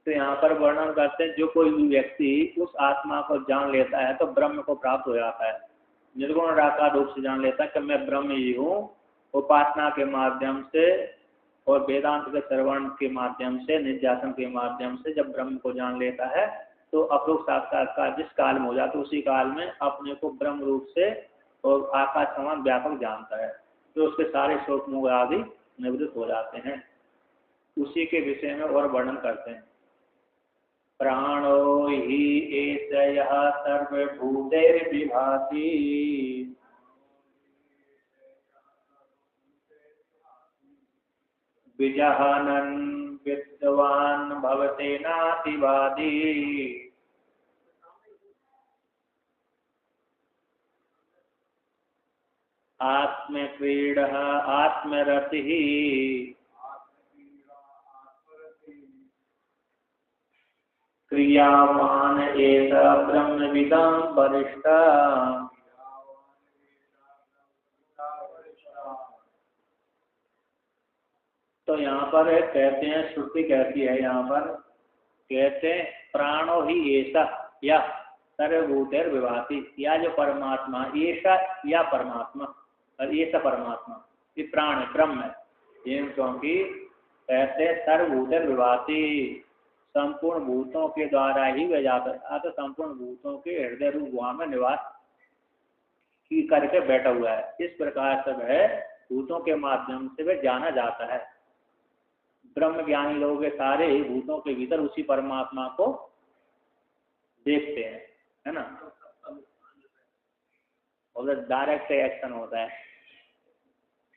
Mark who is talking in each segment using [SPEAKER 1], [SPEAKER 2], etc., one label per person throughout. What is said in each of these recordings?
[SPEAKER 1] तो यहाँ पर वर्णन करते हैं जो कोई भी व्यक्ति उस आत्मा को जान लेता है तो ब्रह्म को प्राप्त हो जाता है। निर्गुण निराकार रूप से जान लेता है कि मैं ब्रह्म ही हूँ। उपासना के माध्यम से और वेदांत के श्रवण के माध्यम से, निध्यासन के माध्यम से जब ब्रह्म को जान लेता है तो अपरोक्ष साक्षात्कार जिस काल में हो जाता है उसी काल में अपने को ब्रह्म रूप से और आकाश समान व्यापक जानता है, तो उसके सारे शोक मोह आदि निवृत्त हो जाते हैं। उसी के विषय में और वर्णन करते हैं। प्राणो हि एष यः सर्वभूतैर्विभाति विजहानन् विद्वान् भवते नातिवादी। आत्मक्रीडः आत्मरतिः क्रियावान एष ब्रह्मविदां वरिष्ठः। तो यहाँ पर कहते हैं, श्रुति कहती है, यहाँ पर कहते हैं प्राणो ही ऐसा या सर्वभूतेर विभाति, या जो परमात्मा ऐसा या परमात्मा और ऐसा परमात्मा ये प्राण है, ब्रह्म है। क्योंकि कहते सर्वभूतेर विभाति, संपूर्ण भूतों के द्वारा ही वह जाता है, तो संपूर्ण भूतों के हृदय रूप वहाँ में निवास की करके बैठा हुआ है। इस प्रकार से वह भूतों के माध्यम से वह जाना जाता है। ब्रह्म ज्ञानी लोग सारे भूतों के भीतर उसी परमात्मा को देखते हैं, है ना। और डायरेक्ट एक्शन होता है,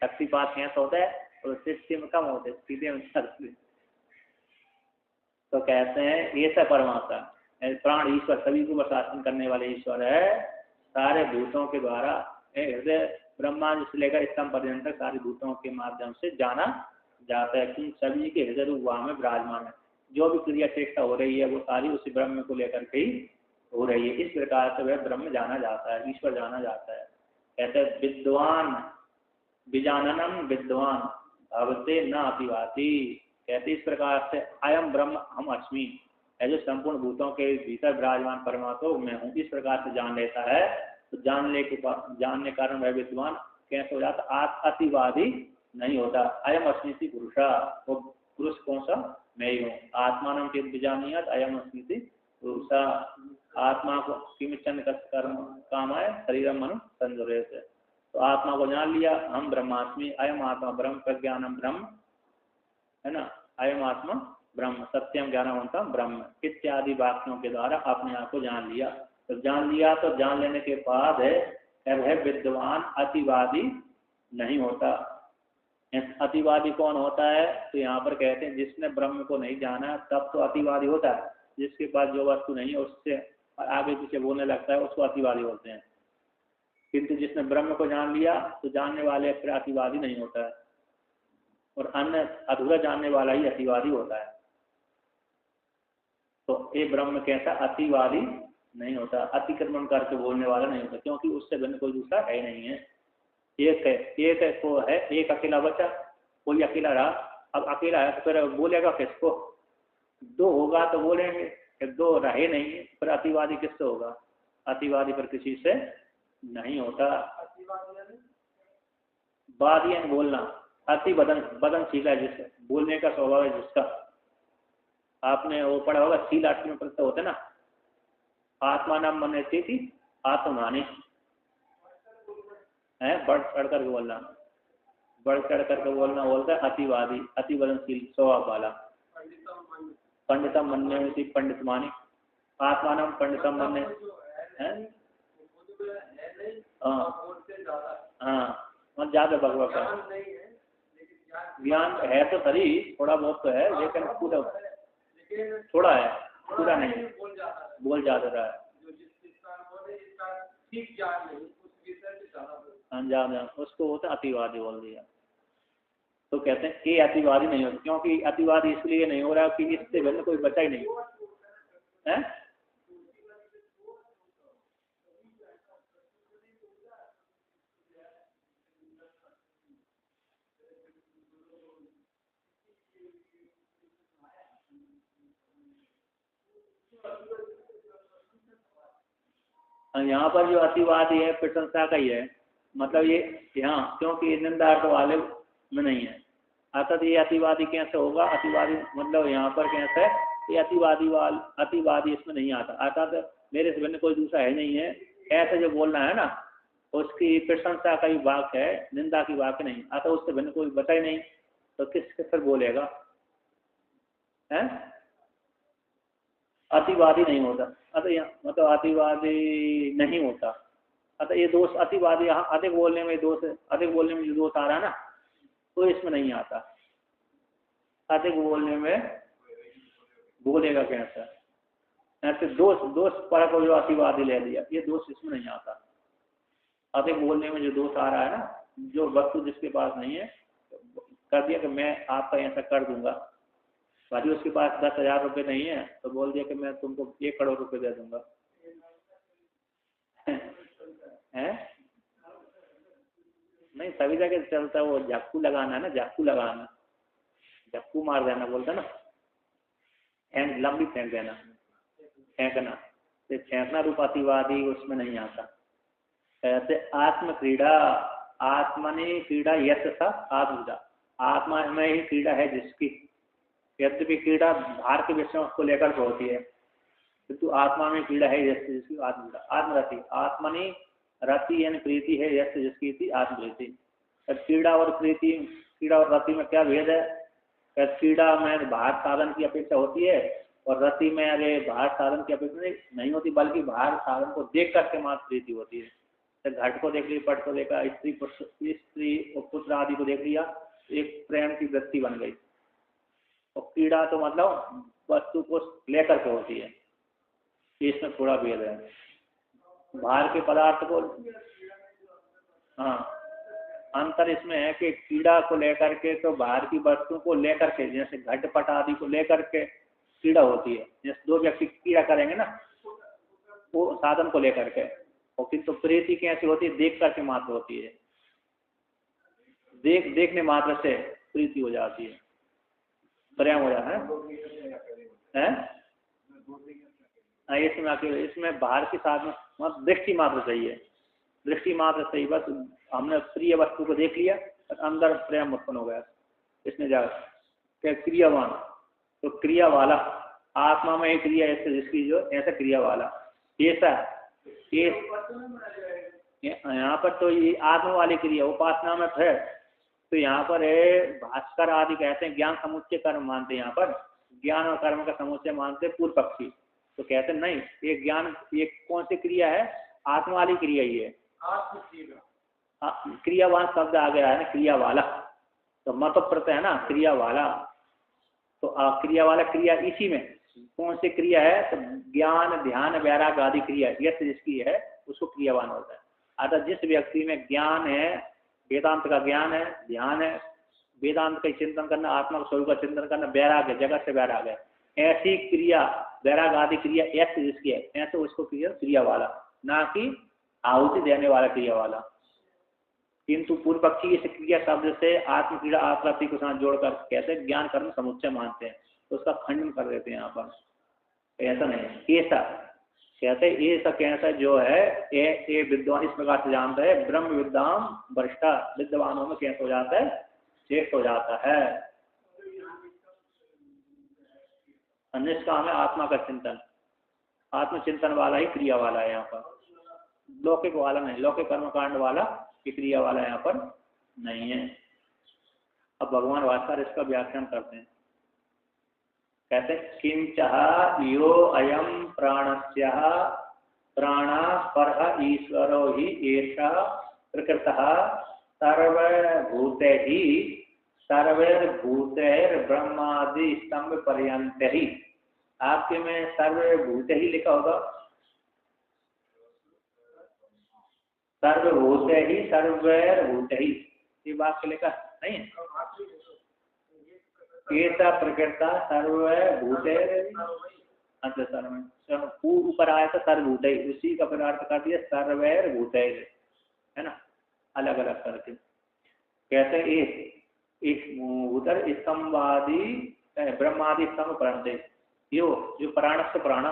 [SPEAKER 1] शक्तिपात कैसे होता है और सीधे में कम होते, सीधे में सकते। तो कहते हैं ये सब परमात्मा प्राण ईश्वर सभी को शासन करने वाले ईश्वर है। सारे भूतों के द्वारा हृदय ब्रह्मांड से लेकर स्तंभ पर्यंत सारे भूतों के माध्यम से जाना जाता है कि सभी के हृदय रूप वहाँ में विराजमान है। जो भी क्रिया चेष्टा हो रही है वो सारी उसी ब्रह्म को लेकर के ही हो रही है। इस प्रकार से वह ब्रह्म जाना जाता है, ईश्वर जाना जाता है। कहते हैं विद्वान विजाननम विद्वान भवते न अतिवाति। कहते इस प्रकार से अयम ब्रह्म हम अस्मि, है जो संपूर्ण भूतों के भीतर विराजमान परमात्मा मैं हूँ, इस प्रकार से जान लेता है। तो जानने कारण वह विद्वान कैसे हो जाता, अतिवादी नहीं होता। अयम अस्मिति पुरुषा, वो पुरुष कौन सा, मैं ही हूँ। आत्मानं विजानीयात् अयम अस्मिति पुरुषा, आत्मा को किमिच्छन् कर्म कामाय शरीरम मनु संजोरेत। तो आत्मा को जान लिया, हम ब्रह्मास्मि, अयम आत्मा ब्रह्म, प्रज्ञानम ब्रह्म, है ना, अयम आत्मा ब्रह्म, सत्यम ज्ञानवंतम ब्रह्म इत्यादि वाक्यों के द्वारा अपने आप को जान लिया। तो जान लिया, तो जान लेने के बाद है विद्वान अतिवादी नहीं होता। अतिवादी कौन होता है, तो यहाँ पर कहते हैं जिसने ब्रह्म को नहीं जाना तब तो अतिवादी होता है। जिसके पास जो वस्तु नहीं है उससे आगे पीछे बोलने लगता है उसको अतिवादी बोलते हैं। किंतु जिसने ब्रह्म को जान लिया तो जानने वाले फिर अतिवादी नहीं होता है, और अन्य अधूरा जानने वाला ही अतिवादी होता है। तो ये ब्रह्म कैसा अतिवादी नहीं होता, अतिक्रमण करके बोलने वाला नहीं होता, क्योंकि उससे भिन्न कोई दूसरा है नहीं है। एक है, एक को है, एक अकेला बचा, कोई अकेला रहा। अब अकेला है तो फिर बोलेगा किसको, दो होगा तो बोलेंगे, फिर दो रहे नहीं फिर अतिवादी किससे होगा, अतिवादी पर किसी से नहीं होता। वादियां बोलना, अति बदनशील है जिससे बोलने का स्वभाव है जिसका, आपने वो पढ़ा होगा शील 8वें प्रत्यय होते ना, आत्मा नाम मनती थी आत्मानी है, बढ़ चढ़ करके बोलना, बढ़ चढ़ करके बोलना बोलता है अतिवादी, अति बदनशील स्वभाव वाला। पंडितम मन्य पंडित मानी, आत्मा नाम पंडितम मन्य है, हाँ ज्यादा भगवत है, ज्ञान है तो सही, थोड़ा बहुत तो है लेकिन पूरा थोड़ा है, पूरा नहीं, बोल ज्यादा रहा है, ज्यादा उसको होता अतिवादी बोल दिया। तो कहते हैं ये अतिवादी नहीं होता, क्योंकि अतिवादी इसलिए नहीं हो रहा कि इससे भिन्न कोई बचा ही नहीं है। यहाँ पर जो अतिवादी है प्रशंसा का ही है, मतलब ये यहाँ क्योंकि निंदार्थ वाले में नहीं है। अर्थात ये अतिवादी कैसे होगा, अतिवादी मतलब यहाँ पर कैसे है, ये अतिवादी इसमें नहीं आता। अर्थात मेरे से भिन्न कोई दूसरा है नहीं है, ऐसे जो बोलना है ना, उसकी प्रशंसा का ही वाक्य है, निंदा की वाक्य नहीं। अतः उससे भिन्न कोई बचा ही नहीं, तो किसके फिर बोलेगा है? अतिवादी नहीं होता। अतः यहाँ मतलब अतिवादी नहीं होता। अतः ये दोष अतिवादी, यहाँ अधिक बोलने में दोष, अधिक बोलने में जो दोष आ रहा है ना, तो इसमें नहीं आता। अधिक बोलने में बोलेगा कैसा, ऐसे दोष पर को जो अतिवादी ले लिया, ये दोष इसमें नहीं आता। अधिक बोलने में जो दोष आ रहा है ना, जो वस्तु जिसके पास नहीं है, कर दिया कि मैं आपका ऐसा कर दूंगा, भाई उसके पास 10,000 रुपये नहीं है तो बोल दिया कि मैं तुमको 1 करोड़ रुपए दे दूंगा है? नहीं, सभी जगह चलता है वो, झक्कू लगाना है ना, झक्कू लगाना, झक्कू मार देना बोलता ना, लंबी फेंक देना, फेंकना, तो फेंकना रूप अतिवादी उसमें नहीं आता। ऐसे आत्म क्रीड़ा, आत्मनि क्रीड़ा यश था आत्मजा, आत्मा में ही क्रीड़ा है जिसकी, यद्यपि क्रीड़ा बाहर के विषयों को लेकर के होती है, किंतु आत्मा में क्रीड़ा है जिसकी आत्मजा, आत्मरति, आत्मनि रति यानी प्रीति है, यश जिसकी थी आत्मृति। क्रीड़ा और प्रीति, क्रीड़ा और रति में क्या भेद है? क्रीड़ा में बाहर साधन की अपेक्षा होती है, और रति में अरे बाहर साधन की अपेक्षा नहीं होती, बल्कि बाहर साधन को देख करके मात्र प्रीति होती है। तो घट को देख लिया, पट को देखा, स्त्री और पुत्र आदि को देख लिया, एक प्रेम की वृत्ति बन गई। और क्रीड़ा तो मतलब वस्तु को लेकर के होती है, इसमें थोड़ा भेद है। बाहर के पदार्थ को, हाँ, अंतर इसमें है कि क्रीड़ा को लेकर के तो बाहर की वस्तु को लेकर के, जैसे घट पट आदि को लेकर के क्रीड़ा होती है, जैसे 2 व्यक्ति क्रीड़ा करेंगे ना, वो साधन को लेकर के। और किंतु प्रीति कैसी होती है? देख करके मात्र होती है, देखने मात्र से प्रीति हो जाती है, प्रेम हो जाता है। इसमें बाहर के साधन मतलब दृष्टि मात्र चाहिए, दृष्टि मात्र सही, बस हमने प्रिय वस्तु को देख लिया और अंदर प्रेम उत्पन्न हो गया, इसमें जा क्या क्रियावान, तो क्रिया वाला, आत्मा में एक क्रिया ऐसे जिसकी जो ऐसा क्रिया वाला, ऐसा ये यहाँ पर तो ये आत्मा वाली क्रिया उपासना में है। तो यहाँ पर है, भास्कर आदि कहते हैं ज्ञान समुच्चय कर्म मानते हैं, यहाँ पर ज्ञान और कर्म का समुच्चय मानते पूर्व पक्षी। तो कहते हैं नहीं, ये ज्ञान, ये कौन सी क्रिया है? आत्मा वाली क्रिया ही है। क्रियावान शब्द आ गया है ना, क्रिया वाला, तो मत प्रत्यय है ना, क्रिया वाला, तो क्रिया वाला क्रिया इसी में कौन सी क्रिया है? तो ज्ञान ध्यान वैराग आदि क्रिया, यश जिसकी है उसको क्रियावान होता है। अतः जिस व्यक्ति में ज्ञान है, वेदांत का ज्ञान है, ध्यान है, वेदांत का चिंतन करना, आत्मा स्वरूप का चिंतन करना, वैराग है, जगत से वैराग है, ऐसी क्रिया वैराग आदि क्रिया यश जिसकी है, ऐसे उसको क्रिया वाला, ना कि आहुति देने वाला क्रिया वाला। किंतु पूर्व पक्षी इस क्रिया शब्द से आत्म क्रीड़ा आत्मप्राप्ति को साथ जोड़कर कहते हैं ज्ञान कर्म समुच्चय मानते हैं, तो उसका खंडन कर देते हैं यहाँ पर। ऐसा नहीं, ऐसा कहते हैं, ऐसा कैसा जो है ये विद्वान इस प्रकार से जानता है, ब्रह्म विद्वान वरिष्ठा, विद्वानों में कैसा हो जाता है? श्रेष्ठ हो जाता है। निष्काम है आत्मा का चिंतन, आत्मचिंतन वाला ही क्रिया वाला है यहाँ पर, लौकिक वाला नहीं, लौकिक कर्मकांड वाला क्रिया वाला यहाँ पर नहीं है। अब भगवान वास्तव इसका व्याख्यान करते हैं, कहते किंचः यो अयम प्राणस्य प्राणा पर ईश्वरो ही एषः प्रकृतः सर्वभूतैः सर्वैर्भूतैर्ब्रह्मादि स्तंभ पर्यंत ही। आपके में सर्वभूत ही लिखा होगा, सर्वभूत ही सर्वैर्भूत ही, ये वाक्य लिखा नहीं है? ऐसा प्रकृता सर्वभूतैर, अच्छा सर्व ऊपर आया था सर्वभूत, उसी का फिर अर्थ कर दिया सर्वैर्भूतैर, है ना, अलग अलग करके कहते हैं। उधर स्तंभादि ब्रह्मादि स्तंभ पर्यंत, जो प्राण से प्राण,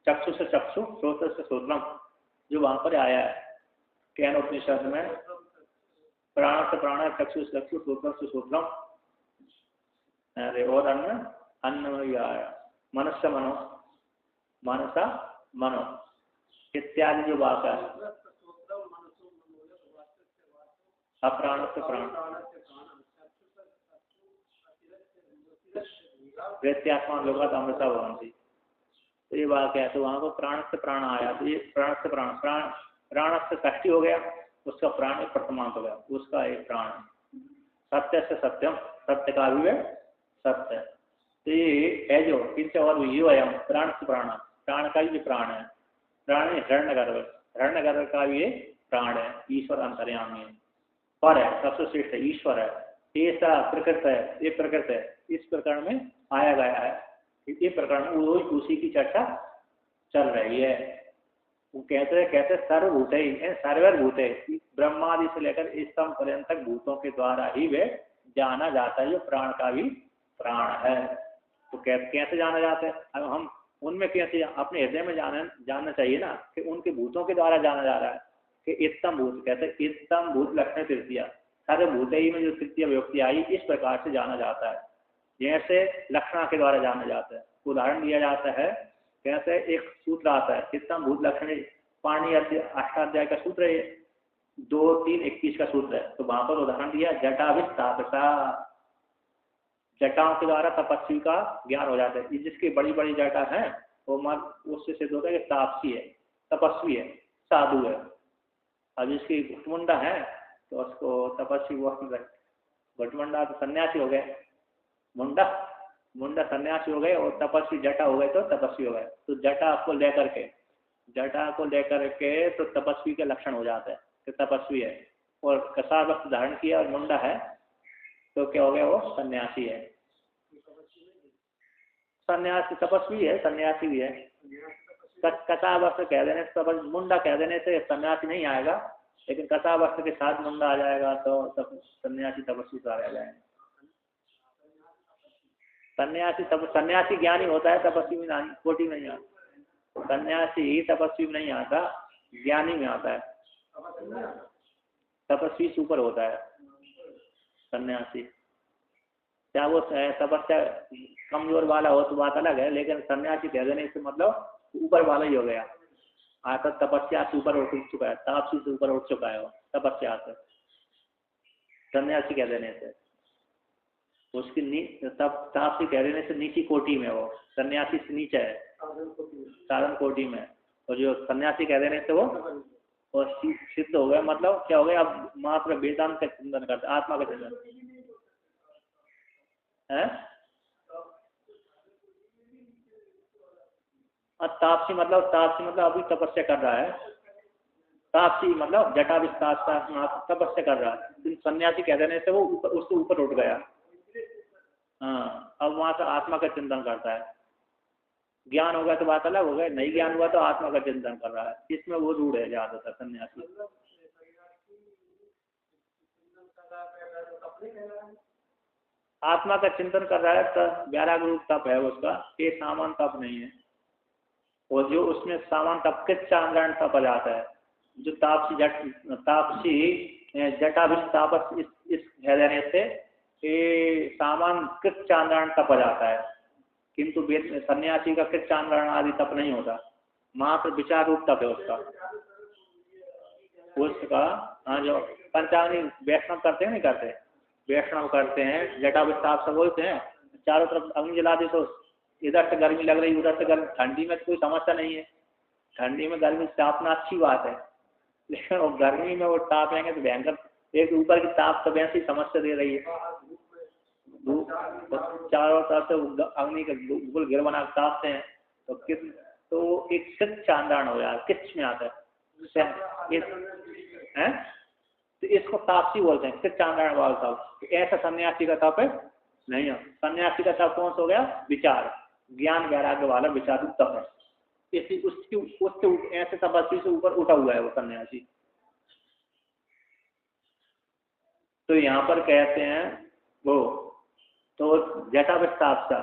[SPEAKER 1] चक्षु से चक्षु, श्रोत्र से श्रोत्रम, जो वहां पर आया है कैन उपनिषद में, प्राण से प्राण, चक्षु से चक्षु, श्रोत्र से श्रोत्रम, अरे और अन्न अन्न में भी आया, मनस्य मनो, मनसा मनो इत्यादि जो बात है, अप्राण से प्राण, व्यत्यात्मा लोका अमृता भवंती, तो ये वाक्य है। तो वहां को प्राण से प्राण आया, तो ये प्राण से प्राण, प्राण से षष्ठी हो गया, उसका प्राण एक प्रथमांत हो गया, उसका एक प्राण। सत्य से सत्यम, सत्य का भी है सत्य, तो ये है जो किंच और यो अयम प्राण से प्राण, प्राण का भी प्राण है, प्राण हिरण्यगर्भ, हिरण्यगर्भ का भी प्राण है, ईश्वर अंतर्यामी है, पर है सबसे श्रेष्ठ ईश्वर है, ऐसा प्रकृत है, ये प्रकृत है, इस प्रकरण में आया गया है, ये प्रकरण रोज उसी की चर्चा चल रही है। वो कहते सर्वभूत सर्वभूत ब्रह्मादि से लेकर स्तंभ पर्यंत तक भूतों के द्वारा ही वे जाना जाता है, जो प्राण का भी प्राण है। तो कैसे जाना जाता है, अब हम उनमें कैसे अपने हृदय में जानना चाहिए ना, कि उनके भूतों के द्वारा जाना जा रहा है, कि इत्तम भूत, कहते इत्तम भूत लक्षण तृतीया, सर्वभूत ही में जो तृतीय व्यक्ति आई, इस प्रकार से जाना जाता है, जैसे लक्षणा के द्वारा जाना जाता है। उदाहरण दिया जाता है, कैसे एक सूत्र आता है, इत्तम भूत लक्षण, पाणिनि अष्टाध्याय का सूत्र है, 2-3-21 का सूत्र है, तो वहां पर उदाहरण दिया जटाभिस्तापसा, जटाओं के द्वारा तपस्वी का ज्ञान हो जाता है, जिसकी बड़ी बड़ी जटा है वो उससे सिद्ध होता है कि तापसी है, तपस्वी है, साधु है। अब जिसकी घुटमुंडा है तो उसको तपस्वी वो घुटमुंडा तो सन्यासी हो गए, मुंडा सन्यासी हो गए, और तपस्वी जटा हो गए तो तपस्वी हो गए। तो जटा को लेकर के तो तपस्वी के लक्षण हो जाता है कि तपस्वी है, और कसा वस्त्र धारण किया और मुंडा है तो क्या हो गया, वो सन्यासी है। सन्यासी तपस्वी है, सन्यासी भी है। कसा वस्त्र कह देने से, मुंडा कह देने से सन्यासी नहीं आएगा, लेकिन कसा वस्त्र के साथ मुंडा आ जाएगा तो सन्यासी तपस्वी सारे आ जाएंगे। सन्यासी ज्ञानी होता है, तपस्वी में नहीं, कोटि नहीं आता। सन्यासी तपस्वी में नहीं आता, ज्ञानी में आता है। तपस्वी से ऊपर होता है सन्यासी, क्या वो तपस्या कमजोर वाला हो तो बात अलग है, लेकिन सन्यासी कह देने से मतलब ऊपर वाला ही हो गया। आता तपस्या से ऊपर उठ चुका है, तापसी से ऊपर उठ चुका है वो तपस्या से, सन्यासी कह देने से। उसकी तापसी कह देने से नीची कोटि में, वो सन्यासी से नीचे है, साधन कोटि में। और जो सन्यासी कह देने से वो और सिद्ध हो गया, मतलब क्या हो गया, अब मात्र वेदांत का चिंतन करते, आत्मा का चिंतन है। तापसी मतलब अभी तपस्या कर रहा है, तापसी मतलब जटा विस्तार तपस्या कर रहा है। सन्यासी कह देने से वो उससे ऊपर उठ गया, हाँ, अब वहां से आत्मा का चिंतन करता है। ज्ञान होगा तो बात अलग हो गई, नहीं ज्ञान हुआ तो आत्मा का चिंतन कर रहा है, इसमें वो रूढ़ है ज्यादातर सन्यासी। आत्मा का चिंतन कर रहा है तो ग्यारह रूप तप है उसका, ये सामान तप नहीं है। और जो उसमें सामान तप के चांद्रण तप आ जाता है, जो तापसी जटाभिस्तापस इस कहने से ये सामान कृत चांद्रण तप आ जाता है, किंतु सन्यासी का कृत चांद्रण आदि तप नहीं होता, मात्र विचार रूप तप है उसका। हाँ, जो पंचाग्नि वैष्णव करते हैं, नहीं करते, वैष्णव करते हैं, जटाभिस्ताप से बोलते हैं, चारों तरफ अग्नि जला दे तो इधर से गर्मी लग रही, उधर से गर्मी, ठंडी में कोई समस्या नहीं है, ठंडी में गर्मी तापना अच्छी बात है, लेकिन वो गर्मी में वो तापेंगे तो भयंकर, एक ऊपर की ताप तो वैसे ही समस्या दे रही है, चारों तरफ से अग्नि का बिल्कुल गिर बना तापते हैं, तो एक सिद्ध चांदान हो जाए, किच में आता है, तो इसको तापसी बोलते हैं, सिद्ध चांदान वाला तप। ऐसा सन्यासी का तप है नहीं है। सन्यासी का तप कौन सा हो गया, विचार ज्ञान वैराग्य वाला विचार तप है, उसके ऐसे तपस्वी से ऊपर उठा हुआ है वो सन्यासी। तो यहाँ पर कहते हैं वो तो जटाभिस्ताप सा,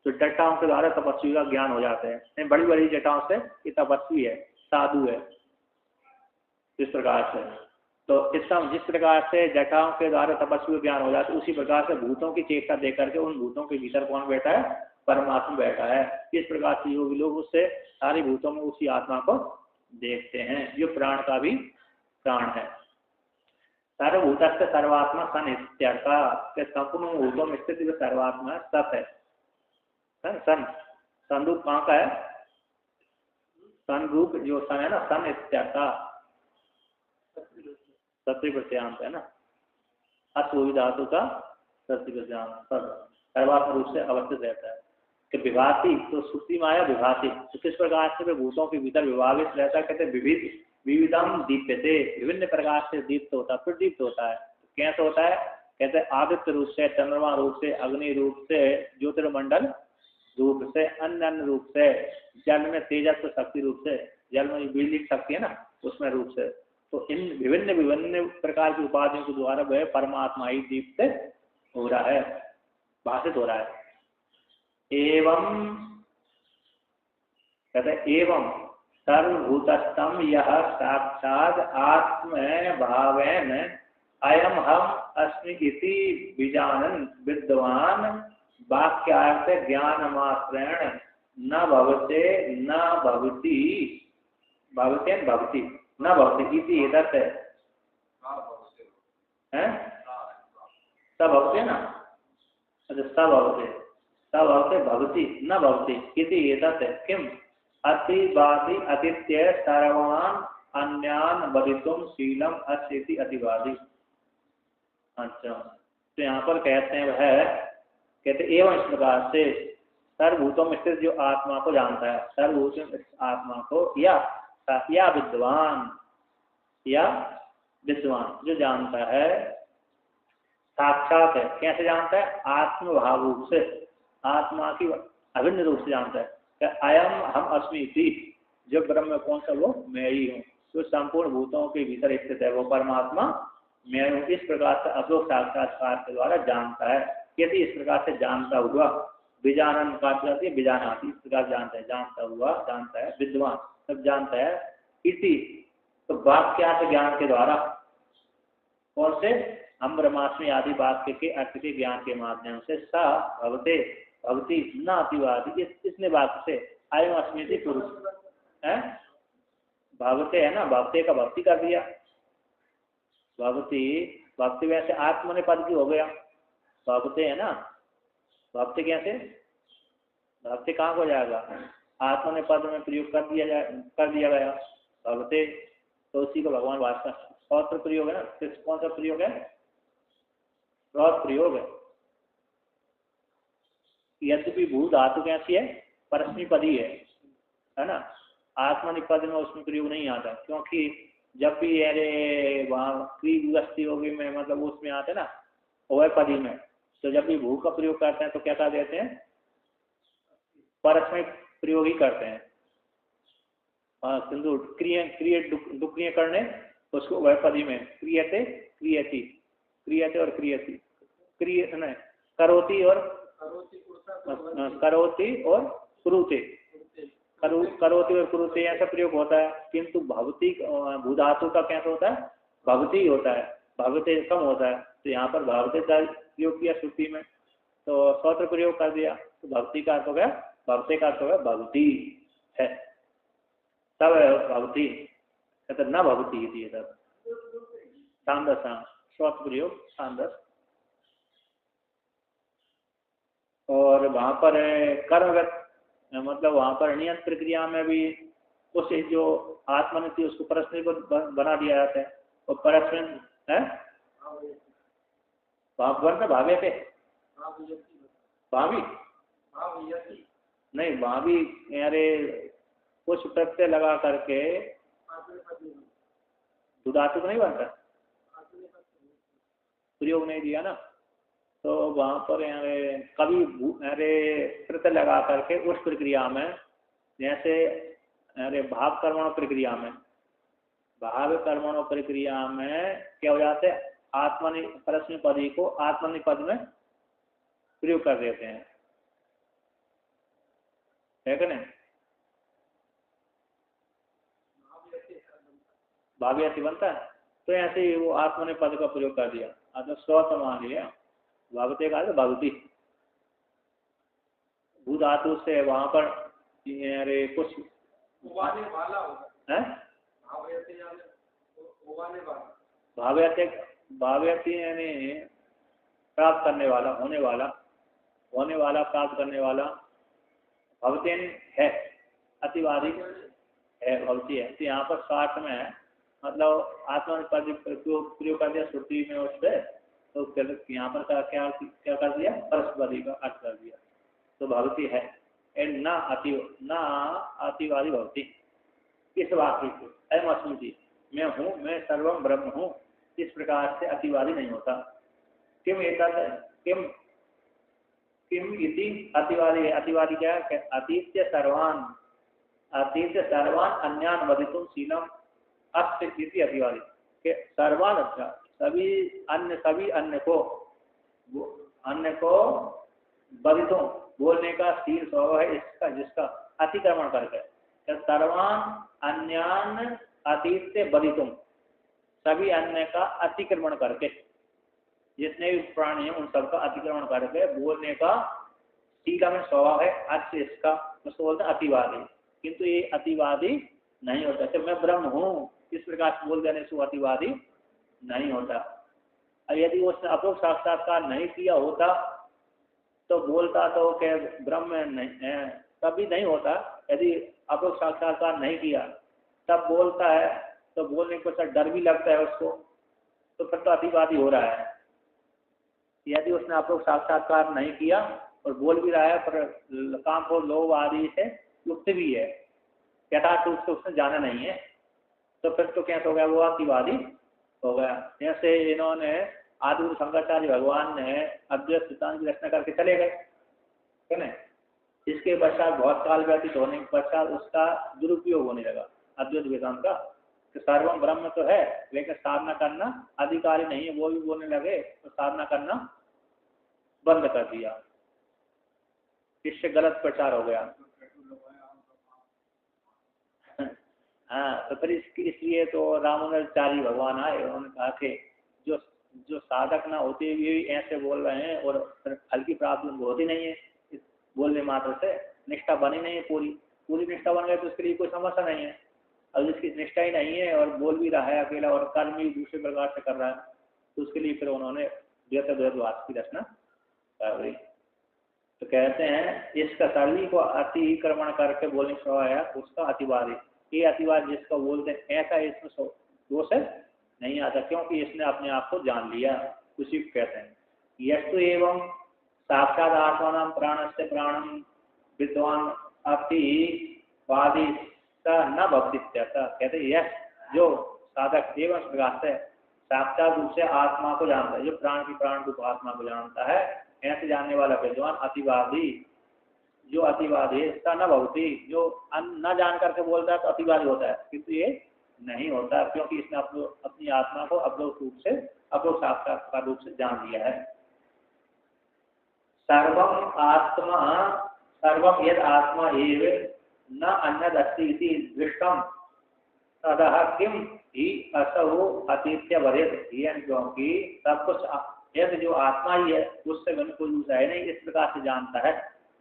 [SPEAKER 1] तो जटाओं के द्वारा तपस्वी का ज्ञान हो जाता है। बड़ी बड़ी जटाओं से ये तपस्वी है, साधु है, इस प्रकार से। तो इस जिस प्रकार से जटाओं के द्वारा तपस्वी ज्ञान हो जाता है, उसी प्रकार से भूतों की चेष्टा दे करके उन भूतों के भीतर कौन बैठा है? परमात्मा बैठा है। इस प्रकार से योगी लोग उससे सारी भूतों में उसी आत्मा को देखते हैं, जो प्राण का भी प्राण है। सर्वभूत से सर्वात्मा सन इत्यर्था, संपूर्ण भूतों में स्थित जो सर्वात्मा सत है। सन सन रूप कहाँ का है? सन रूप जो सन है ना, सन इत्यर्था सत्य प्रत्यांत है ना, अश्वि धातु का सत्य प्रत्यांत सर्वात्म रूप से अवस्थित रहता है। कि विभाति, तो सुक्ति माया विभाति, तो किस प्रकार से वे भूतों के भीतर विभावित रहता है? कहते विविध विविधम दीप्यते, विभिन्न प्रकार से दीप्त होता है, प्रदीप्त होता है। कैसे होता है? कहते हैं आदित्य रूप से, चंद्रमा रूप से, अग्नि रूप से, ज्योतिर्मंडल रूप से, अन्य अन्य रूप से, जल में तेजस्व शक्ति रूप से, जल में बिजली की शक्ति है ना, उसमें रूप से। तो इन विभिन्न विभिन्न प्रकार की उपाधियों के द्वारा वह परमात्मा ही दीप्त हो रहा है, भाषित हो रहा है। एवं कहते एवं सर्वभूतस्थम यह साक्षात आत्म भावेन अयम हम अस्मि इति विजानन विद्वान वाक्यार्थ ज्ञान मात्रेण न भवते न भवति भवते भवति न भवति इति एतत् है सब भवते ना, अच्छा सब भवते भवति न भवति इति एतत् किम अतिवादी अतिथ्य सर्वान् अन्यान वदितुम शीलम अस्ति अतिवादी। अच्छा, तो यहाँ पर कहते हैं वह कहते एवं इस प्रकार से सर्वभूतों में स्थित जो आत्मा को जानता है, सर्वभूत आत्मा को या विद्वान जो जानता है, साक्षात है। कैसे जानता है? आत्म भाव रूप से, आत्मा की अभिन्न रूप से जानता है। अयम हम अस्मि थी, जो ब्रह्म कौन सा? वो मैं ही हूँ, जो संपूर्ण भूतों के भीतर स्थित है, वो परमात्मा मैं हूँ। इस प्रकार से अपरोक्ष साक्षात्कार के द्वारा जानता है। यदि इस प्रकार से जानता हुआ, विजानन का विजानाती, इस प्रकार जानता है, जानता हुआ, जानता है, विद्वान सब जानता है। इसी तो वाक्यार्थ ज्ञान के द्वारा, कौन से? हम ब्रह्मास्मि आदि वाक्य के अर्थ के ज्ञान के माध्यम से सा भवते भवती न अतिवादी, इसने वाक्य से अयम अस्मि पुरुष है भवते है ना, भवते का भक्ति कर दिया, भवती भक्ति वैसे आत्मने पद की हो गया, भवते है ना, भक्ति कैसे? भक्ति कहाँ हो जाएगा? आत्मने पद में प्रयोग कर दिया गया भवते, तो उसी को भगवान वास्तव और प्रयोग है ना। कौन सा प्रयोग है? रौत प्रयोग है। यद्यपि भू धातु कैसी है? परस्मैपदी है ना। आत्मनिपद में उसमें प्रयोग नहीं आता, क्योंकि जब भी अरे वहाँ क्री विवस्ती होगी में मतलब उसमें आते ना उभयपदी में, तो जब भी भू का प्रयोग करते हैं तो क्या कर देते हैं? परस्मय प्रयोग ही करते हैं। किंतु क्रिय करने उसको उभयपदी में क्रियते क्रियति, क्रियते और क्रियति, नहीं करोति और कुरुते, करोति और कुरुते ऐसा प्रयोग होता है। किंतु भवती भूधातु का कैसा होता है? भवती होता है, भवते कम होता है। तो यहाँ पर भवते का प्रयोग किया श्रुति में, तो स्वत्र प्रयोग कर दिया, तो भक्ति का अर्थ हो गया, भवते का अर्थ हो गया भवती है, तब भवती न भवती थी तब सांदस, स्वत्र प्रयोग सांदस। और वहाँ पर कर्मगत मतलब वहाँ पर नियत प्रक्रिया में भी उसे जो आत्मनिति उसको परस्पर बना दिया जाता है, और परस्पर है भाव्य पे भावी नहीं, भावी यारे कुछ प्रत्यय लगा करके दुधातु नहीं बनता, प्रयोग नहीं दिया ना, तो वहाँ पर कभी प्रत्यय लगा करके उस प्रक्रिया में, जैसे भाव कर्मण प्रक्रिया में, भाव कर्मण प्रक्रिया में क्या हो जाते हैं? परस्मैपदी को आत्मनिपद में प्रयोग कर देते हैं। है कि नहीं? भाव्यति बनता है। तो ऐसे ही वो आत्मा ने पद का प्रयोग कर दिया, अतः स्व तो मान लिया, भगवते का भगवती भू धातु से वहां पर अरे कुछ है भाव्यति यानी प्राप्त करने वाला, होने वाला प्राप्त करने वाला, भवतेन है अतिवादी है, भवती है। तो यहाँ पर स्वार्थ में है, मतलब आत्मा ने पद प्रयोग कर दिया श्रुति में उस पर, तो यहाँ पर क्या क्या कर दिया, परस्परी का अर्थ कर दिया। तो भवती है न अतिवादी भवती। इस वाक्य को अयम अस्मि, मैं हूँ, मैं सर्वम ब्रह्म हूँ, इस प्रकार से अतिवादी नहीं होता। किम किम किम इति अतिवादी, अतिवादी क्या है? अतीत्य सर्वान अन्यान वदितुम शीलम अस्त इति अतिवादी के सर्वान, अच्छा सभी अन्य को वदितुम बोलने का शील स्वभाव है इसका, जिसका अतिक्रमण करके, सर्वान अन्यान अतीत्य वदितुम, सभी अन्य का अतिक्रमण करके, जितने भी प्राणी हैं उन सबका अतिक्रमण करके बोलने का टीका में स्वभाव है अच्छे इसका, उसको बोलते हैं अतिवादी। किंतु ये अतिवादी नहीं होता, जब मैं ब्रह्म हूँ इस प्रकार से बोल देने से वो अतिवादी नहीं होता। और यदि उसने अपरोक्ष साक्षात्कार नहीं किया होता तो बोलता तो क्या ब्रह्म नहीं है, तभी नहीं होता। यदि अपरोक्ष साक्षात्कार नहीं किया तब बोलता है तो बोलने को सर डर भी लगता है उसको, तो फिर तो अतिवादी हो रहा है। यदि उसने अपरोक्ष साक्षात्कार नहीं किया और बोल भी रहा है पर काम को लोभ आदि से युक्त भी है, यथार्थ रूप से उसने जाना नहीं है, तो फिर तो कैसे हो गया, वो अतिवादी हो गया। जैसे इन्होंने आदि शंकराचार्य भगवान ने अद्वैत सिद्धांत की रचना करके चले गए, है ना। इसके पश्चात बहुत काल व्यतीत होने के पश्चात उसका दुरुपयोग होने लगा अद्वैत वेदांत का, तो सर्वम ब्रह्म तो है लेकिन साधना करना अधिकारी नहीं है, वो भी बोलने लगे तो साधना करना बंद कर दिया, इससे गलत प्रचार हो गया। हाँ, तो फिर इसलिए तो रामानुजाचार्य भगवान आए, उन्होंने कहा कि जो साधक ना होते हुए भी ऐसे बोल रहे हैं और फल की प्राप्ति उनको होती नहीं है, इस बोलने मात्र से निष्ठा बनी नहीं है, पूरी निष्ठा बन गई तो उसके लिए कोई समस्या नहीं है। अब जिसकी निष्ठा ही नहीं है और बोल भी रहा है अकेला और कर्म भी दूसरे प्रकार से कर रहा है, तो उसके लिए फिर उन्होंने द्वैतवाद की रचना कर दी। तो कहते हैं इसका सर्वी को अतिक्रमण करके बोलने से आया उसका अतिवादी, ये अतिवाद जिसका बोलते हैं ऐसा इसमें दोष नहीं आता, क्योंकि इसने अपने आप को जान लिया, उसी को कहते हैं। यस्तु एवं साक्षात आत्मा प्राण से प्राणम विद्वान अतिवादी न भक्ति, कहते यह जो साधक एवं प्रकाश से साक्षात रूप से आत्मा को जानता है, जो प्राण की प्राण रूप आत्मा को जानता है, ऐसे जानने वाला विद्वान अतिवादी, जो अतिवादी है इसका न भक्ति, जो न जान करके बोलता है तो अतिवादी होता है, किंतु ये नहीं होता क्योंकि इसने अपनी आत्मा को अपरोक्ष रूप से अपरोक्ष साक्षात्कार रूप से जान लिया है। सर्वम यद आत्मा एव न अन्यद अस्ति इति दृष्टम तदह किम ही असौ अतीत्य वरेत, क्योंकि सब कुछ यदि जो आत्मा ही है उससे बिल्कुल दूसरा है नहीं, इस प्रकार से जानता है,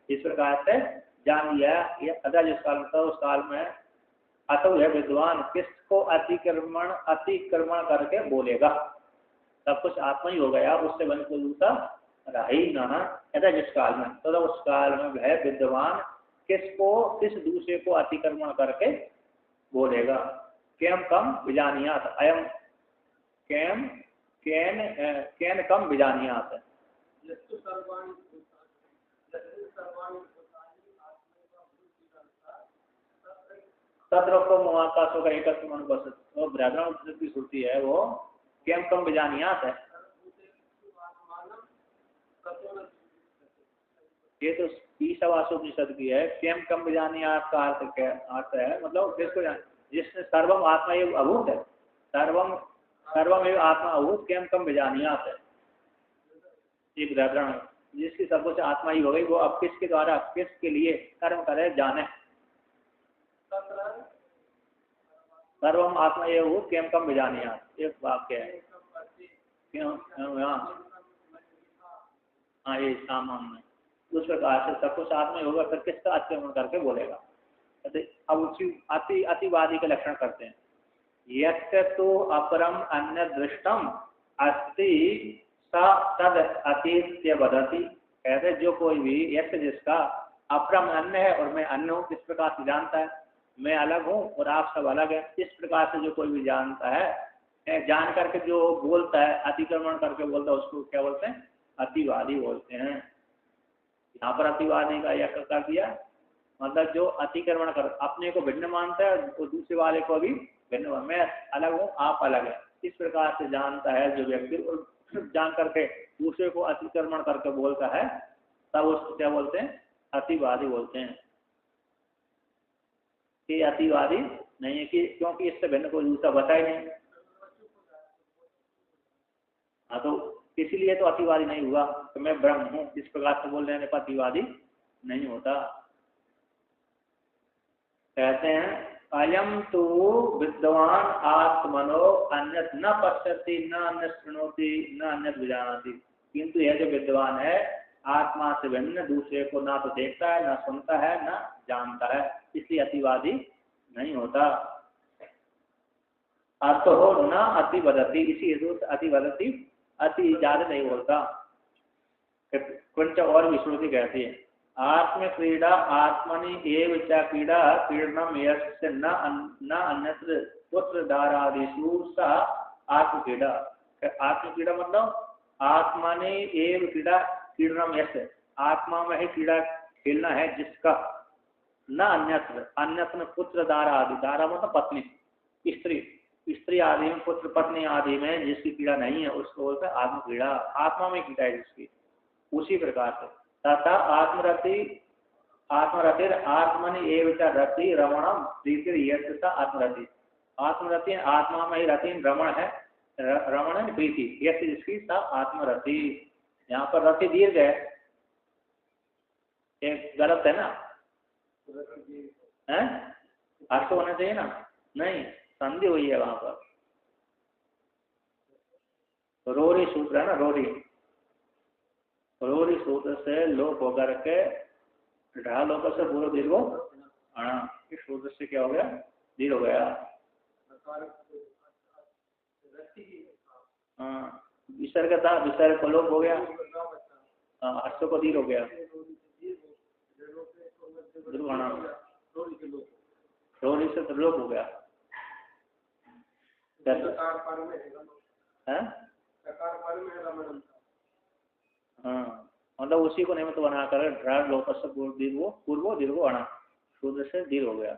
[SPEAKER 1] इस प्रकार से जान लिया ये अदा जिस काल में उस काल में अतः है विद्वान किसको अतिक्रमण करके बोलेगा, सब कुछ आत्मा ही हो गया, उससे बिल्कुल दूसरा रहा ही ना अदा जिस काल में, तो उस काल में वह विद्वान किस दूसरे को अतिक्रमण करके बोलेगा। केम कम विजानियात, अयम केन कम विजानियात, तत्र को महाकाशों का एकत्व अनुपस्थित, वो ब्राह्मण की श्रुति है, वो केम कम विजानियात है। ये तो ईशावासोपनिषद की है, केम कम विजानियात का अर्थ है मतलब किसको जान, जिसने सर्वम आत्मा एवं अभूत है, सर्वम एवं आत्मा अभूत केम कम विजानियात है, एक ब्राह्मण जिसकी सब कुछ आत्मा ही हो गई, वो अब किसके द्वारा, किसके लिए कर्म करे, जाने। सर्वम आत्मा ये हो केम कम विजानिया, एक वाक्य है। क्यों? हाँ, ये सामान में उस प्रकार से सब कुछ आत्मा ही होगा, फिर किसका अतिक्रमण करके बोलेगा। अब उसी अतिवादी के लक्षण करते हैं। यस्य तो अपरम अन्य दृष्टम अस्ति तद अतीत्य वदति। ऐसे जो कोई भी, यस्य जिसका अपरम अन्य है और मैं अन्य हूँ, किस प्रकार से जानता है, मैं अलग हूँ और आप सब अलग है, इस प्रकार से जो कोई भी जानता है, जान करके जो बोलता है, अतिक्रमण करके बोलता है, उसको क्या बोलते हैं, अतिवादी बोलते हैं। यहाँ पर अतिवादी का यह कर दिया, मतलब जो अतिक्रमण कर, अपने को भिन्न मानता है और दूसरे वाले को भी भिन्न, मैं अलग हूँ आप अलग है, इस प्रकार से जानता है जो व्यक्ति, और जान करके दूसरे को अतिक्रमण करके बोलता है, तब उसको क्या बोलते हैं, अतिवादी बोलते हैं। कि अतिवादी नहीं है कि क्योंकि इससे भिन्न कोई दूसरा बता ही नहीं। हाँ, तो इसीलिए तो अतिवादी नहीं हुआ कि मैं ब्रह्म हूँ, इस प्रकार से बोल रहे हैं, अतिवादी नहीं होता। कहते हैं अयम तो विद्वान आत्मनो अन्यत न पश्यति न अन्य शृणोति न अन्य विजानाति। किंतु यह जो विद्वान है, आत्मा से भिन्न दूसरे को ना तो देखता है, ना सुनता है, ना जानता है, इसलिए अतिवादी नहीं होता। अतो न अतिवदति, इसी हेतु से अतिवदति, अति ज्यादा नहीं बोलता। कुछ और भी श्रुति कहती है आत्म क्रीड़ा आत्मनि एव च क्रीड़ा क्रीडनम यस्य न अन्यत्र पुत्र दारादिषु सा आत्म क्रीड़ा। आत्म क्रीड़ा मतलब आत्मनि एव क्रीड़ा क्रीडनम यस्य, आत्मा में ही क्रीड़ा खेलना है जिसका, न अन्यत्र, अन्यत्र पुत्र दारा आदि, दारा मतलब पत्नी, स्त्री आदि में, पुत्र पत्नी आदि में जिसकी क्रीड़ा नहीं है उसको बोलते हैं आत्म क्रीड़ा। आत्मा में क्रीड़ा है जिसकी, उसी प्रकार से तथा आत्मरतिर आत्मनि एव च रति रमणम प्रीतिर यस्य आत्मरति। आत्मरति आत्मा में ही रति रमण है, रमण है प्रीति, यस्य जिसकी सा आत्मरति। यहाँ पर रति दीर्घ है, एक गलत है ना, है अर्थ होना चाहिए ना, नहीं संधि हुई है वहां पर। रोरी सूत्र है ना, रोरी सूत्र से लोप होकर के ढा लोक से पूर्व दीर्घ अणा, इस सूत्र से क्या हो गया, दीर्घ हो गया। हाँ, विसर्ग था, विसर्ग को लोप हो गया, अर्थ को दीर्घ हो गया, रोरी से तो लोप हो गया। हाँ, मतलब उसी को निमित्त बनाकर ढ्राड लोकस पूर्वो दीर्घो अणा, सूत्र से दीर्घ हो गया।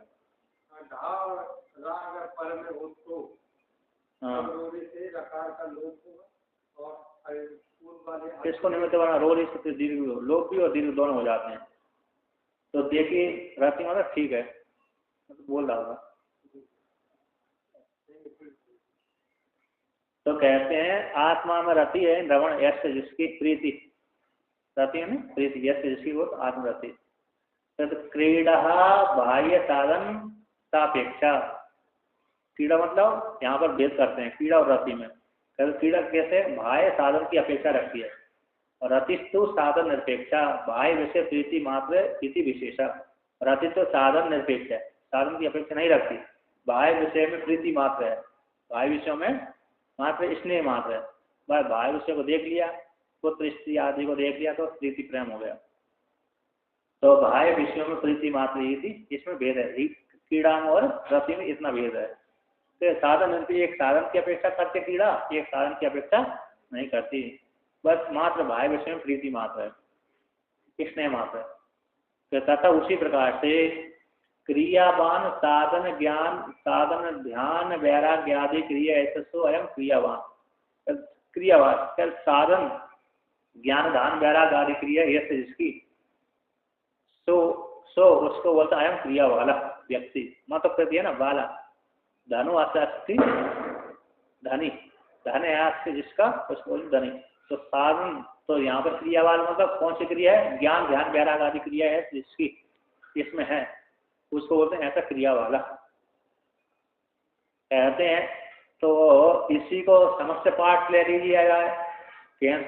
[SPEAKER 1] इसको निमित्त बना रोरी से दीर्घ, लोप भी और दीर्घ दोनों हो जाते हैं। तो देखिए रति मतलब ठीक है, तो बोल रहा होगा। तो कहते हैं आत्मा में रति है, रमण यश जिसकी प्रीति, रति है ना प्रीति, यश जिसकी वो आत्मरति। तो क्रीड़ा बाह्य साधन सापेक्षा, क्रीड़ा मतलब यहाँ पर भेद करते हैं क्रीड़ा और रति में। क्रीड़ा कैसे बाह्य साधन की अपेक्षा रखती है, और रतिस्तु साधन निरपेक्षा, बाह्य विषय प्रीति मात्र इति विशेषा। रति तो साधन निरपेक्ष है, साधन की अपेक्षा नहीं रखती, बाह्य विषय में प्रीति मात्र है, बाह्य विषयों में मात्र स्नेह मात्र है। बस बाह्य विषय को देख लिया, पुत्र स्त्री आदि को देख लिया तो प्रीति प्रेम हो गया। तो बाह्य विषयों में प्रीति मात्र ही थी, इसमें भेद है, क्रीड़ा में और रति में इतना भेद है। तो साधन एक साधन की अपेक्षा करते क्रीड़ा, एक साधन की अपेक्षा नहीं करती, बस मात्र बाह्य विषय में प्रीति मात्र है, स्नेह मात्र है। तो तथा उसी प्रकार से क्रियावान साधन ज्ञान साधन ध्यान वैराग्य आदि क्रिया ऐसे सो अयम क्रियावान। क्रियावान साधन ज्ञान ध्यान वैराग्य आदि क्रिया ये जिसकी, सो उसको बोलता अयम क्रिया वाला व्यक्ति, मतलब प्रति है ना वाला, धनु आस्ति धनी, धन है जिसका उसको धनी, तो साधन तो यहाँ पर क्रिया वाला मतलब कौन सी क्रिया है? ज्ञान ध्यान वैराग आदि क्रिया है जिसकी इसमें है, उसको बोलते हैं ऐसा क्रिया वाला कहते हैं। तो इसी को समस्त पाठ ले लीजिएगा।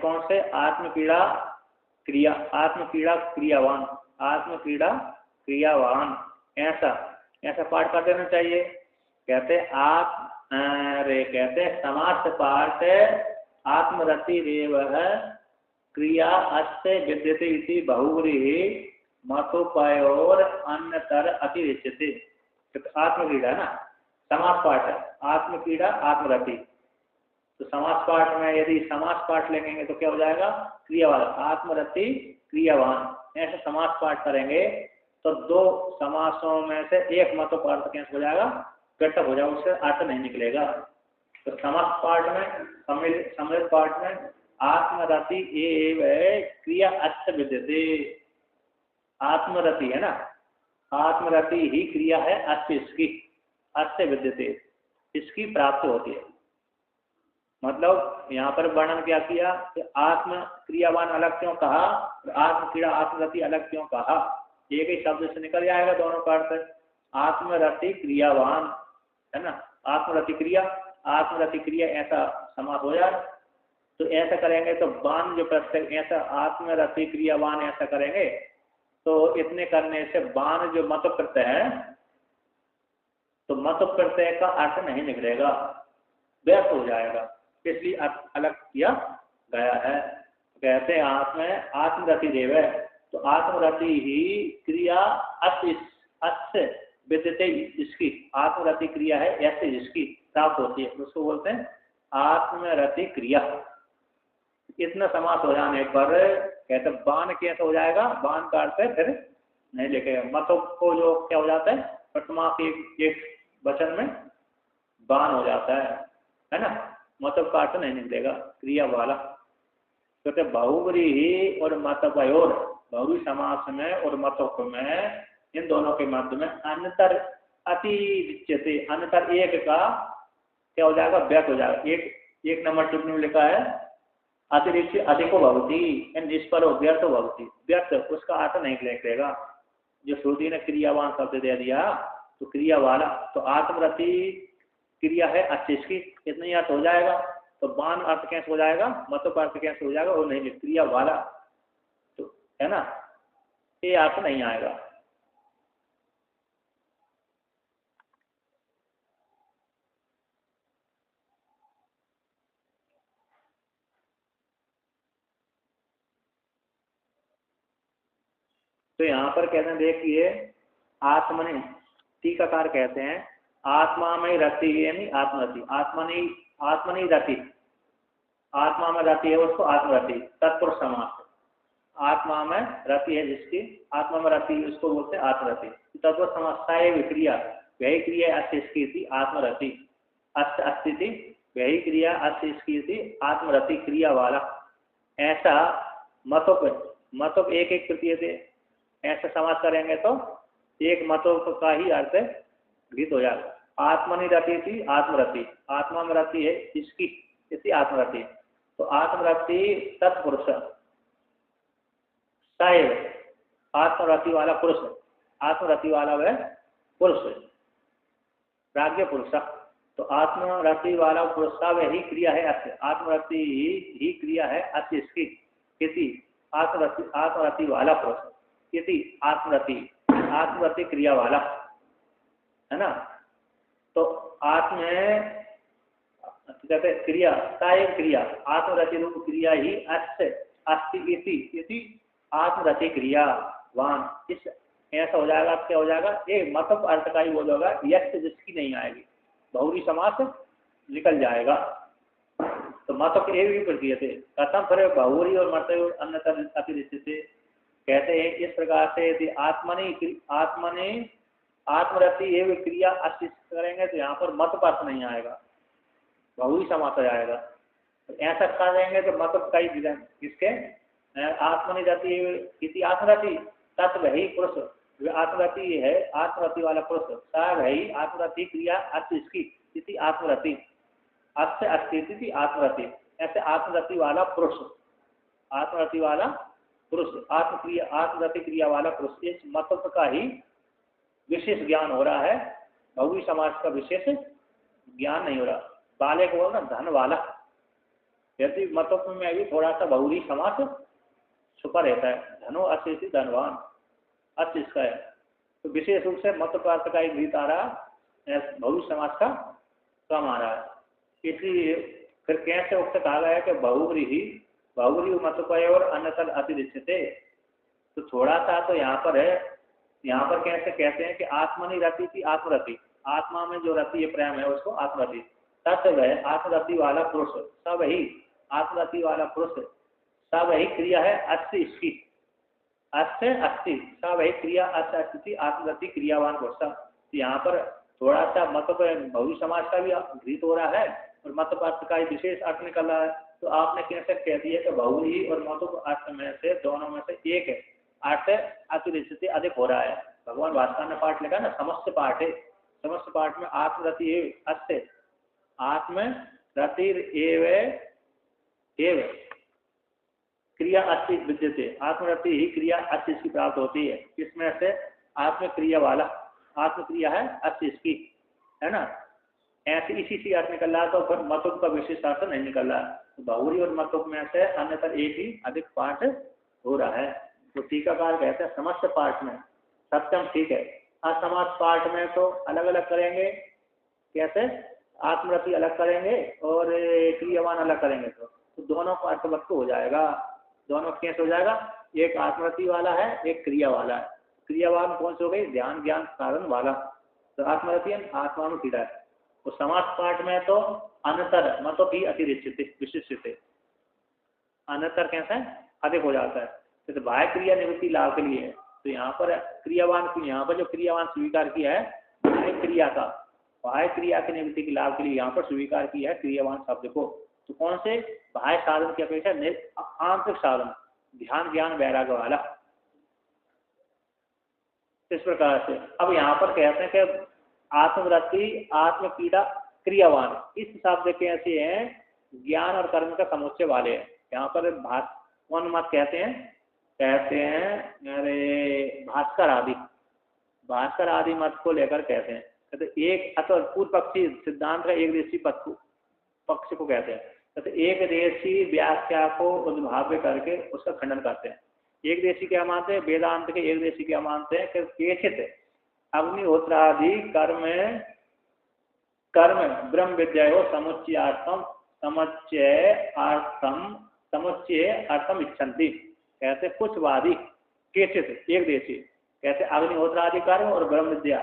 [SPEAKER 1] कौन से? आत्मपीड़ा क्रिया, आत्मपीड़ा क्रियावान, आत्मपीड़ा क्रियावान, ऐसा ऐसा पाठ कर देना चाहिए। कहते कहते समास पाठ आत्मरति रेव क्रिया अस्य विद्यते इति बहुव्री मतोपायोर अन्यतर अतिरिच्यते। आत्मक्रीड़ा है ना, समास पाठ है, आत्मक्रीड़ा आत्मरति। तो समास पाठ में यदि समास पाठ लेंगे तो क्या हो जाएगा? क्रिया वाला, आत्मरति क्रियावान। ऐसे समास पाठ करेंगे तो दो समासों में से एक मतोपार्थ कैसे हो जाएगा? गटक हो जाएगा, उससे अर्थ नहीं निकलेगा। तो समास पाठ में, सम्मिलित पाठ में आत्मरति एव क्रिया अस्य विद्यते, आत्मरति है ना, आत्मरति ही क्रिया है अस्य, इसकी अस्य विद्यते, इसकी प्राप्ति होती है। मतलब यहाँ पर वर्णन क्या किया कि आत्म क्रियावान अलग क्यों कहा, आत्म क्रिया आत्मरति अलग क्यों कहा? एक ही शब्द से निकल जाएगा दोनों का अर्थ। आत्मरति क्रियावान है ना, आत्मरति क्रिया, आत्मरति क्रिया, ऐसा समास हो जाए। तो ऐसा करेंगे तो बान जो प्रत्यय, ऐसा आत्मरति क्रियावान ऐसा करेंगे तो इतने करने से बान जो मत प्रत्यय है, तो मत प्रत्यय का अर्थ नहीं निकलेगा, व्यर्थ हो जाएगा, इसलिए अलग किया गया है। कहते हैं आत्मरति देव है, तो आत्मरति ही क्रिया अस्य विद्यते, इसकी आत्मरति क्रिया है ऐसे जिसकी प्राप्त होती है, उसको बोलते हैं आत्मरति क्रिया। इतना समास हो जाने पर कहते बान कैसे हो जाएगा? बान का अर्थ फिर नहीं लिखेगा। मतों को जो क्या हो जाता है? प्रथमा के एक वचन में बान हो जाता है ना, मतलब का अर्थ नहीं निकलेगा क्रिया वाला। कहते बहुव्री ही और मतपयोर, बहुवी समास में और मतों में, इन दोनों के मध्य में अन्यतर अतिरिच्यते, अन्यतर एक का क्या हो जाएगा? व्यर्थ हो जाएगा। एक नंबर टिप्पणी में लिखा है अतिरिक्त अधिको भवती, निष्फल व्यर्थ भवती, व्यर्थ उसका अर्थ नहीं निकलेगा। जो श्रुति ने क्रियावान शब्द दे दिया तो क्रिया वाला, तो आत्मरति क्रिया है अच्छी, इसकी इतना ही अर्थ हो जाएगा। तो बान अर्थ कैसे हो जाएगा? मतलब अर्थ कैसे हो जाएगा? वो नहीं, क्रिया वाला तो है ना, ये अर्थ नहीं आएगा। तो यहाँ पर कहते हैं, देखिए आत्मनि, टीकाकार कहते हैं आत्मा में रति, यानी आत्मरति, आत्मनि रति, आत्मा में रति है उसको आत्मरति, तत्पुरुष समास। आत्मा में रति है जिसकी, आत्मा में रति उसको बोलते हैं आत्मरति। तत्पुरुष समास क्रिया, वही क्रिया अस्य इसकी आत्मरति, अस्य अस्थिति वही क्रिया अस्य इसकी आत्मरति क्रिया वाला। ऐसा मतों एक एक प्रत्यय थे, ऐसा समास करेंगे तो एक मतों का ही अर्थ घृत हो जाएगा। आत्मनि रति थी आत्मरति, आत्मा में रति है इसकी, इसी आत्मरति। तो आत्मरति तत्पुरुष, साइव आत्मरति वाला पुरुष, आत्मरति वाला वह पुरुष, प्राज्ञ पुरुष। तो आत्मरति वाला पुरुष का वही क्रिया है अस्य, आत्मरति ही क्रिया है अस्य इसकी, इति आत्मरति वाला पुरुष, इति आत्मरति क्रिया वाला है ना। तो आत्म कहते क्रिया, साइव क्रिया, आत्मरति रूप क्रिया ही अस्य अस्ति, इति आत्मरति क्रिया वान। इस ऐसा हो जाएगा, क्या हो जाएगा? एक मतलब अर्थ का ही बोल होगा, यश जिसकी नहीं आएगी, बहुरी समास निकल जाएगा। तो मतक एक भी प्रक्रिया थे, कथम फिर बहुरी और मत अन्यतर अतिरिक्त थे। कहते हैं इस प्रकार से यदि आत्मनि आत्मरति एवं क्रिया अस्तित्व करेंगे तो यहाँ पर मत अर्थ नहीं आएगा, बहुरी समास आएगा। तो ऐसा करेंगे तो मत का ही इसके आत्मनि रति आत्मरति तत्व ही पुरुष, आत्मरति है आत्मरति वाला पुरुष, सब है आत्मरति क्रिया अस्य इसकी, इति आत्मरति अस्य अस्ति आत्मरति। ऐसे आत्मरति वाला पुरुष, आत्मरति वाला पुरुष, आत्मरति क्रिया वाला पुरुष, इस मतत्व का ही विशेष ज्ञान हो रहा है, बहुवी समाज का विशेष ज्ञान नहीं हो रहा। वाले को बोलना धन वाला, यदि मतत्व में भी थोड़ा सा बहुवी समाज छुपा रहता है। धनो अशेषी धनवान, अर्थ इसका है। तो विशेष रूप से मत प्रार्थ का एक गीत आ रहा, बहुवी समाज का कम आ रहा है। इसलिए फिर कैसे उससे कहा गया है कि बहुव्री मतपय और अन्यतर अतिरिच्यते। तो थोड़ा सा तो यहाँ पर है, यहाँ पर कैसे कहते हैं कि आत्मनि रति थी आत्मरति, आत्मा में जो रति है प्रेम है उसको आत्मरति। तत्व है आत्मरति वाला पुरुष, सब ही आत्मरति वाला पुरुष, सब ही क्रिया है अस्थि इसकी, अस्थि अस्थि, सब ही क्रिया अस्थि अस्थिति आत्मरति क्रियावान पुरुष। तो यहाँ पर थोड़ा सा मत बहुवी समाज का भी घृत हो रहा है और मत अर्थ का विशेष अर्थ निकल रहा है। तो आपने कैसे कह दिया कि बहुवी और मत अर्थ में से दोनों में से एक है अर्थ अतिरिक्त अधिक हो रहा है। भगवान भास्कर ने पाठ लिखा ना, समस्त पाठ है, समस्त पाठ में आत्मरति अस्त, आत्मरति एव क्रिया अस्थि विद्यते, आत्मरति ही क्रिया अस्थि इसकी प्राप्त होती है। इसमें से आत्मक्रिया वाला, आत्मक्रिया है अस्थि इसकी, है ना, ऐसे इसी से अर्थ निकल रहा है। तो फिर मतुक का विशेष अर्थ नहीं निकल रहा है। तो बहुरी और मतुक में से अन्यथा एक ही अधिक पाठ हो रहा है। तो टीकाकार कहते हैं समस्त पाठ में सत्यम ठीक है, असमस्त पाठ में तो अलग अलग करेंगे, कैसे आत्मरति अलग करेंगे और क्रियावान अलग करेंगे, तो दोनों का अर्थवत्व हो जाएगा। दोनों कैसे हो जाएगा, एक आत्मरति वाला है एक क्रिया वाला है। क्रियावान कौन से हो गई, ध्यान ज्ञान कारण वाला, तो आत्मरति आत्मा में क्रिया है। तो समास पाठ में तो अनंतर मतलब ही अतिरिक्त विशिष्ट, अनंतर कैसा है अधिक हो जाता है। तो बाह्य क्रिया निवृत्ति लाभ के लिए है। तो यहाँ पर क्रियावान, यहाँ पर जो क्रियावान स्वीकार किया है बाह्य क्रिया का, बाह्य क्रिया के निवृत्ति के लाभ के लिए यहाँ पर स्वीकार किया है क्रियावान शब्द को। तो कौन से, बाह्य साधन की अपेक्षा आंतरिक साधन, ध्यान ज्ञान वैराग्य वाला। इस प्रकार से अब यहाँ पर कहते हैं कि आत्मवृत्ति आत्मपीड़ा क्रियावान, इस शब्द कैसे हैं, ज्ञान और कर्म का समुच्चय वाले हैं। यहाँ पर कौन मत कहते हैं अरे भास्कर आदि मत को लेकर कहते हैं। कहते एक अथवा पूर्व पक्षी सिद्धांत का एक देशी पक्ष को कहते हैं। कहते एक देशी व्याख्या को उद्भाव्य करके उसका खंडन करते हैं। एक देशी क्या मानते हैं, वेदांत के एक देशी क्या मानते हैं कि केचित अग्निहोत्रादि कर्म ब्रह्म विद्या हो समुच्चय अर्थम इच्छन्ति। कहते कुछ वादी केचित एक देशी कहते अग्निहोत्रादि कर्म और ब्रह्म विद्या,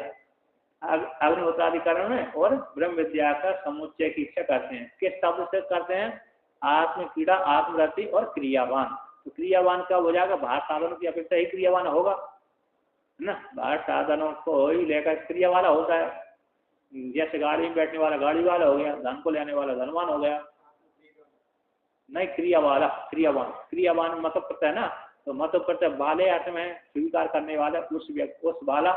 [SPEAKER 1] अग्निहोत्रादि कर्म में और ब्रह्म विद्या का समुच्चय की इच्छा करते हैं। किस शब्द से करते हैं, आत्मक्रीड़ा आत्मरति और क्रियावान। तो क्रियावान का हो जाएगा, बाहर साधनों की अपेक्षा ही क्रियावान होगा ना, बाहर साधनों को ही लेकर क्रिया वाला होता है। जैसे गाड़ी में बैठने वाला गाड़ी वाला हो गया, धन को लेने वाला धनवान हो गया, नहीं क्रिया वाला क्रियावान। क्रियावान मतलब करता है ना, तो मतलब करता है बाले अर्थ में स्वीकार करने वाला उस वाला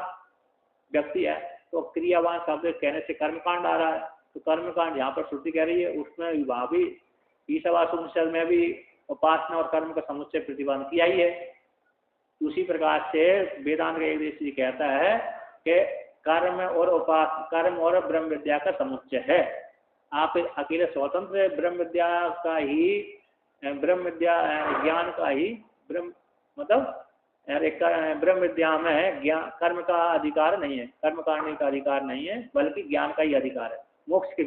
[SPEAKER 1] व्यक्ति है। तो क्रियावान शब्द कहने से कर्मकांड आ रहा है। तो कर्मकांड यहाँ पर श्रुति कह रही है, उसमें वहाँ भी ईशावासुपनिषद में भी उपासना और कर्म का समुच्चय प्रतिपादन किया ही है। उसी प्रकार से वेदांत का एक देशी कहता है कि कर्म और ब्रह्म विद्या का समुच्चय है। आप अकेले स्वतंत्र ब्रह्म विद्या का ही, ब्रह्म विद्या ज्ञान का ही ब्रह्म मतलब ब्रह्म विद्या में ज्ञान कर्म का अधिकार नहीं है, कर्म करने का अधिकार नहीं है, बल्कि ज्ञान का ही अधिकार है। मोक्ष के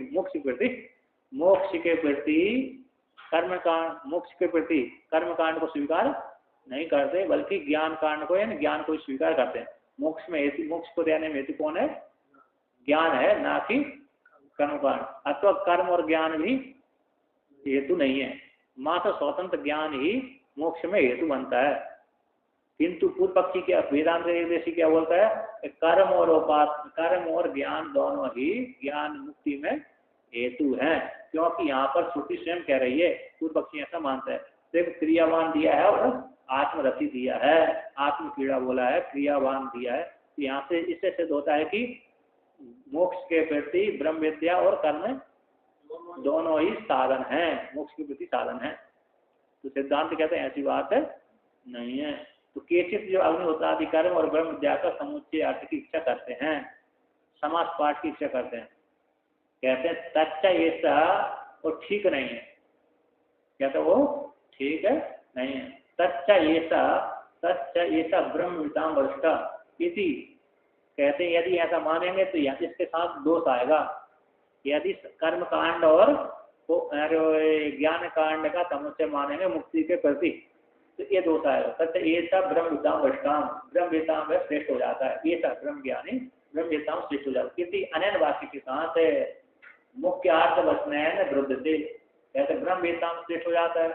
[SPEAKER 1] प्रति कर्म कांड को स्वीकार नहीं करते, बल्कि ज्ञान कांड को यानी ज्ञान को स्वीकार करते हैं। मोक्ष को देने में हेतु कौन है, ज्ञान है, ना कि कर्म कांड। अथवा कर्म और ज्ञान भी हेतु नहीं है, मात्र स्वतंत्र ज्ञान ही मोक्ष में हेतु बनता है। किंतु पूर्व पक्षी के वेदांत देशी क्या बोलता है, कर्म और ज्ञान दोनों ही ज्ञान मुक्ति में हेतु हैं। क्योंकि यहाँ पर श्रुति स्वयं कह रही है, पूर्व पक्षी ऐसा मानता है। देखो क्रियावान दिया है और आत्मरति दिया है, आत्मक्रीड़ा बोला है, क्रियावान दिया है। तो यहाँ से इससे सिद्ध होता है कि मोक्ष के प्रति ब्रह्म विद्या और कर्म दोनों ही साधन हैं, मोक्ष की प्रति साधन है। तो सिद्धांत कहते हैं ऐसी बात नहीं है। तो केचित जो अग्निहोत्रादि कर्म और ब्रह्म विद्या का समुच्चय अर्थ की इच्छा करते हैं, समास पाठ की इच्छा करते हैं, कहते हैं तच्च ऐसा वो ठीक नहीं है। कहते वो ठीक है नहीं है। तच्च ऐसा ब्रह्म विदाम वरिष्ठा इति, कहते हैं यदि ऐसा मानेंगे तो इसके साथ दोष आएगा। यदि कर्म कांड और ज्ञान कांड का समुच्चय मानेंगे मुक्ति के प्रति तो ये दोष आएगा। सत्य ये सब ब्रह्म विद्याम वरिष्ठाम, ब्रह्म विद्याम में श्रेष्ठ हो जाता है। ये सब ब्रह्म ज्ञानी ब्रह्म विद्याम श्रेष्ठ हो जाता है। किसी अन्य वाक्य के साथ मुख्य अर्थ वचनैन विरुद्धते, कहते ब्रह्म विद्याम श्रेष्ठ हो जाता है,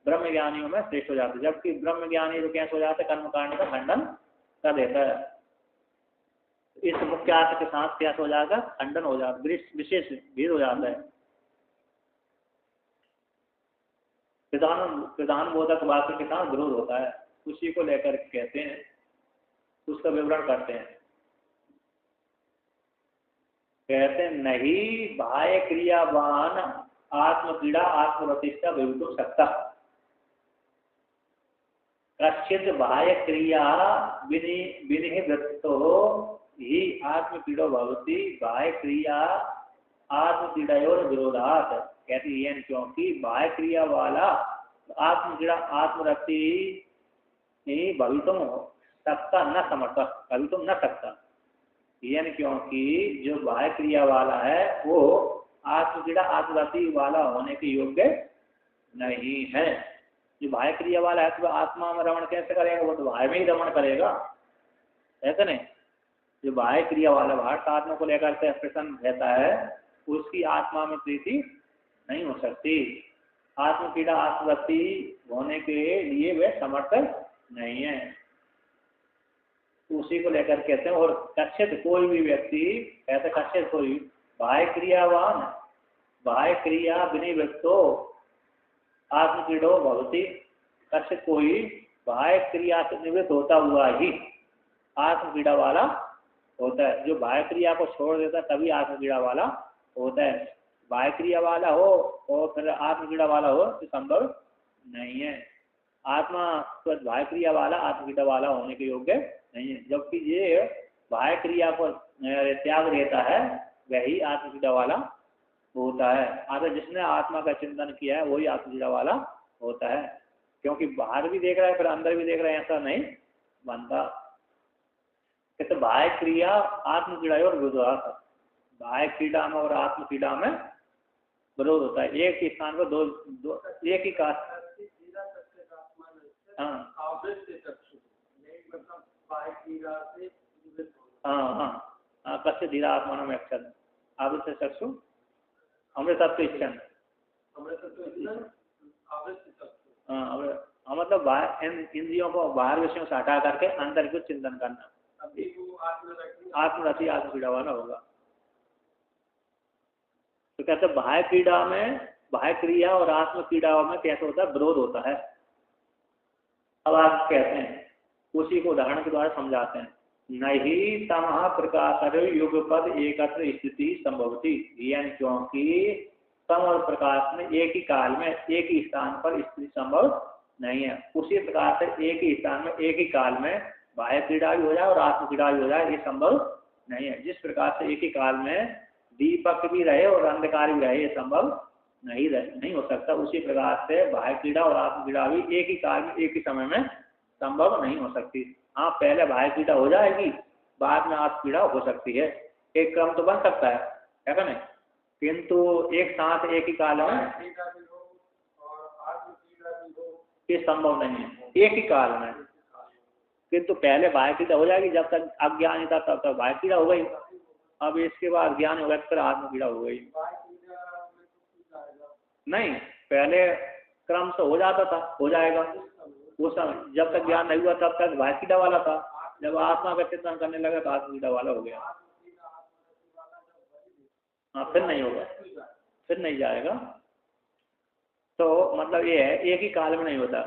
[SPEAKER 1] ब्रह्म ज्ञानियों में श्रेष्ठ हो जाता है। जबकि ब्रह्म ज्ञानी जो कैसे हो जाता है, कर्म कांड का खंडन कर देता है। इस मुख्य अर्थ के साथ क्या हो जाएगा, खंडन हो जाता है, विशेष भेद हो जाता है। प्रधान बोधक वाक्य के साथ विरोध होता है, उसी को लेकर कहते हैं, उसका विवरण करते हैं। कहते हैं नहीं बाह्य क्रियावान आत्मपीड़ा आत्मप्रतिष्ठा विभुतो सकता, कश्चित बाह्य क्रिया विनिवृत्तो ही आत्मपीड़ो भवति बाह्य क्रिया आत्मपीड़योर विरोधात। कहते हैं क्योंकि बाह्य क्रिया वाला आत्मपीड़ा आत्मरति भवितुम सकता न समर्थ, भवितुम न सकता। यानी क्योंकि जो बाह्य क्रिया वाला है वो आत्मपीड़ा आत्मरति वाला होने के योग्य नहीं है। जो बाह्य क्रिया वाला है तो आत्मा में रमण कैसे करेगा, वो तो बाह्य में ही रमण करेगा, ऐसा नहीं। जो बाह्य क्रिया वाला बाहर आत्मा को लेकर के प्रसन्न रहता है उसकी आत्मा में प्रीति नहीं हो सकती। आत्मपीड़ा आत्मवृत्ति होने के लिए वे समर्थ नहीं है, उसी को लेकर कहते हैं। और कश्चित कोई भी व्यक्ति, कहते कश्चित कोई बाह्य क्रियावान बाह्य क्रिया विनिवृत्तो आत्मपीड़ो भवति, कश्चित कोई बाह्य क्रिया से निवृत्त होता हुआ ही आत्मपीड़ा वाला होता है। जो बाह्य क्रिया को छोड़ देता है तभी आत्मपीड़ा वाला होता है। बाह्य क्रिया वाला हो और फिर आत्मपीड़ा वाला हो तो संभव नहीं है। आत्मा तो बाह्य क्रिया वाला आत्मपीड़ा वाला होने के योग्य नहीं है। जबकि ये बाह्य क्रिया को त्याग देता है वही आत्मपीड़ा वाला होता है। अगर जिसने आत्मा का चिंतन किया है वही आत्मपीड़ा वाला होता है। क्योंकि बाहर भी देख रहा है फिर अंदर भी देख रहा है, ऐसा नहीं बनता। कहते बाह्य क्रिया आत्मपीड़ा और विरोध, बाह्य क्रीड़ा में और आत्म क्रीड़ा में विरोध होता है। एक ही स्थान पर दो एक ही का कस्य धीरा आत्मा में अक्षर आवृत से चक्षु अमृतत्व इच्छन, मतलब इंद्रियों को बाहर विषयों से हटा करके अंदर को चिंतन करना, आत्मरति आत्मपीड़ा वाला होगा। तो कहते बाह्य क्रीड़ा में बाह्य क्रिया और आत्म क्रीड़ाओं में कैसे होता है, विरोध होता है। अब आप कहते हैं उसी को उदाहरण के द्वारा समझाते हैं। नहीं तमह प्रकाश युगपद एकत्र स्थिति संभवती, यानी क्योंकि तम और प्रकाश में एक ही काल में एक ही स्थान पर स्थिति संभव नहीं है। उसी प्रकार से एक ही स्थान में एक ही काल में बाह्य क्रीड़ा भी हो जाए और आत्म क्रीड़ा भी हो जाए, ये संभव नहीं है। जिस प्रकार से एक ही काल में दीपक भी रहे और अंधकार भी रहे, ये संभव नहीं हो सकता। उसी प्रकार से बाह्य क्रीड़ा और आत्म क्रीड़ा भी एक ही काल में एक ही समय में संभव नहीं हो सकती। हाँ, पहले बाह्य क्रीड़ा हो जाएगी, बाद में आत्म क्रीड़ा हो सकती है। एक क्रम तो बन सकता है क्या नहीं, किंतु एक साथ एक ही काल में ये संभव नहीं है एक ही काल में। किंतु पहले बाह्य क्रीड़ा हो जाएगी, जब तक अज्ञानी था तब तक बाह्य क्रीड़ा हो गई, अब इसके बाद ज्ञान हो गया फिर आत्म क्रीड़ा हो गई। नहीं, पहले क्रम से हो जाता था, हो जाएगा वो समय। जब तक ज्ञान नहीं हुआ तब तक बाह्य क्रीड़ा वाला था, जब आत्मा का चिंतन करने लगा तो आत्म क्रीड़ा वाला हो गया। हाँ, फिर नहीं होगा, फिर नहीं जाएगा। तो मतलब ये है एक ही काल में नहीं होता।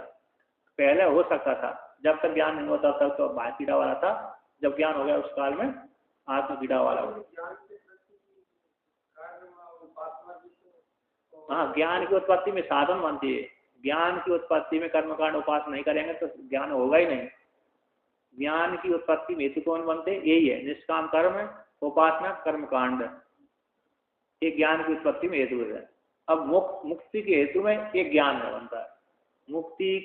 [SPEAKER 1] पहले हो सकता था, जब तक ज्ञान नहीं हुआ तब तक तो बाह्य क्रीड़ा वाला था, जब ज्ञान हो गया उस काल में आत्म क्रीड़ा वाला हो गया। हाँ, ज्ञान की उत्पत्ति में साधन बनती है। ज्ञान की उत्पत्ति में कर्मकांड उपासना नहीं करेंगे तो ज्ञान होगा ही नहीं। ज्ञान की उत्पत्ति में हेतु कौन बनते, यही है निष्काम कर्म, उपासना, कर्मकांड, ये ज्ञान की उत्पत्ति में हेतु है। अब मुक्ति के हेतु में एक ज्ञान बनता है। मुक्ति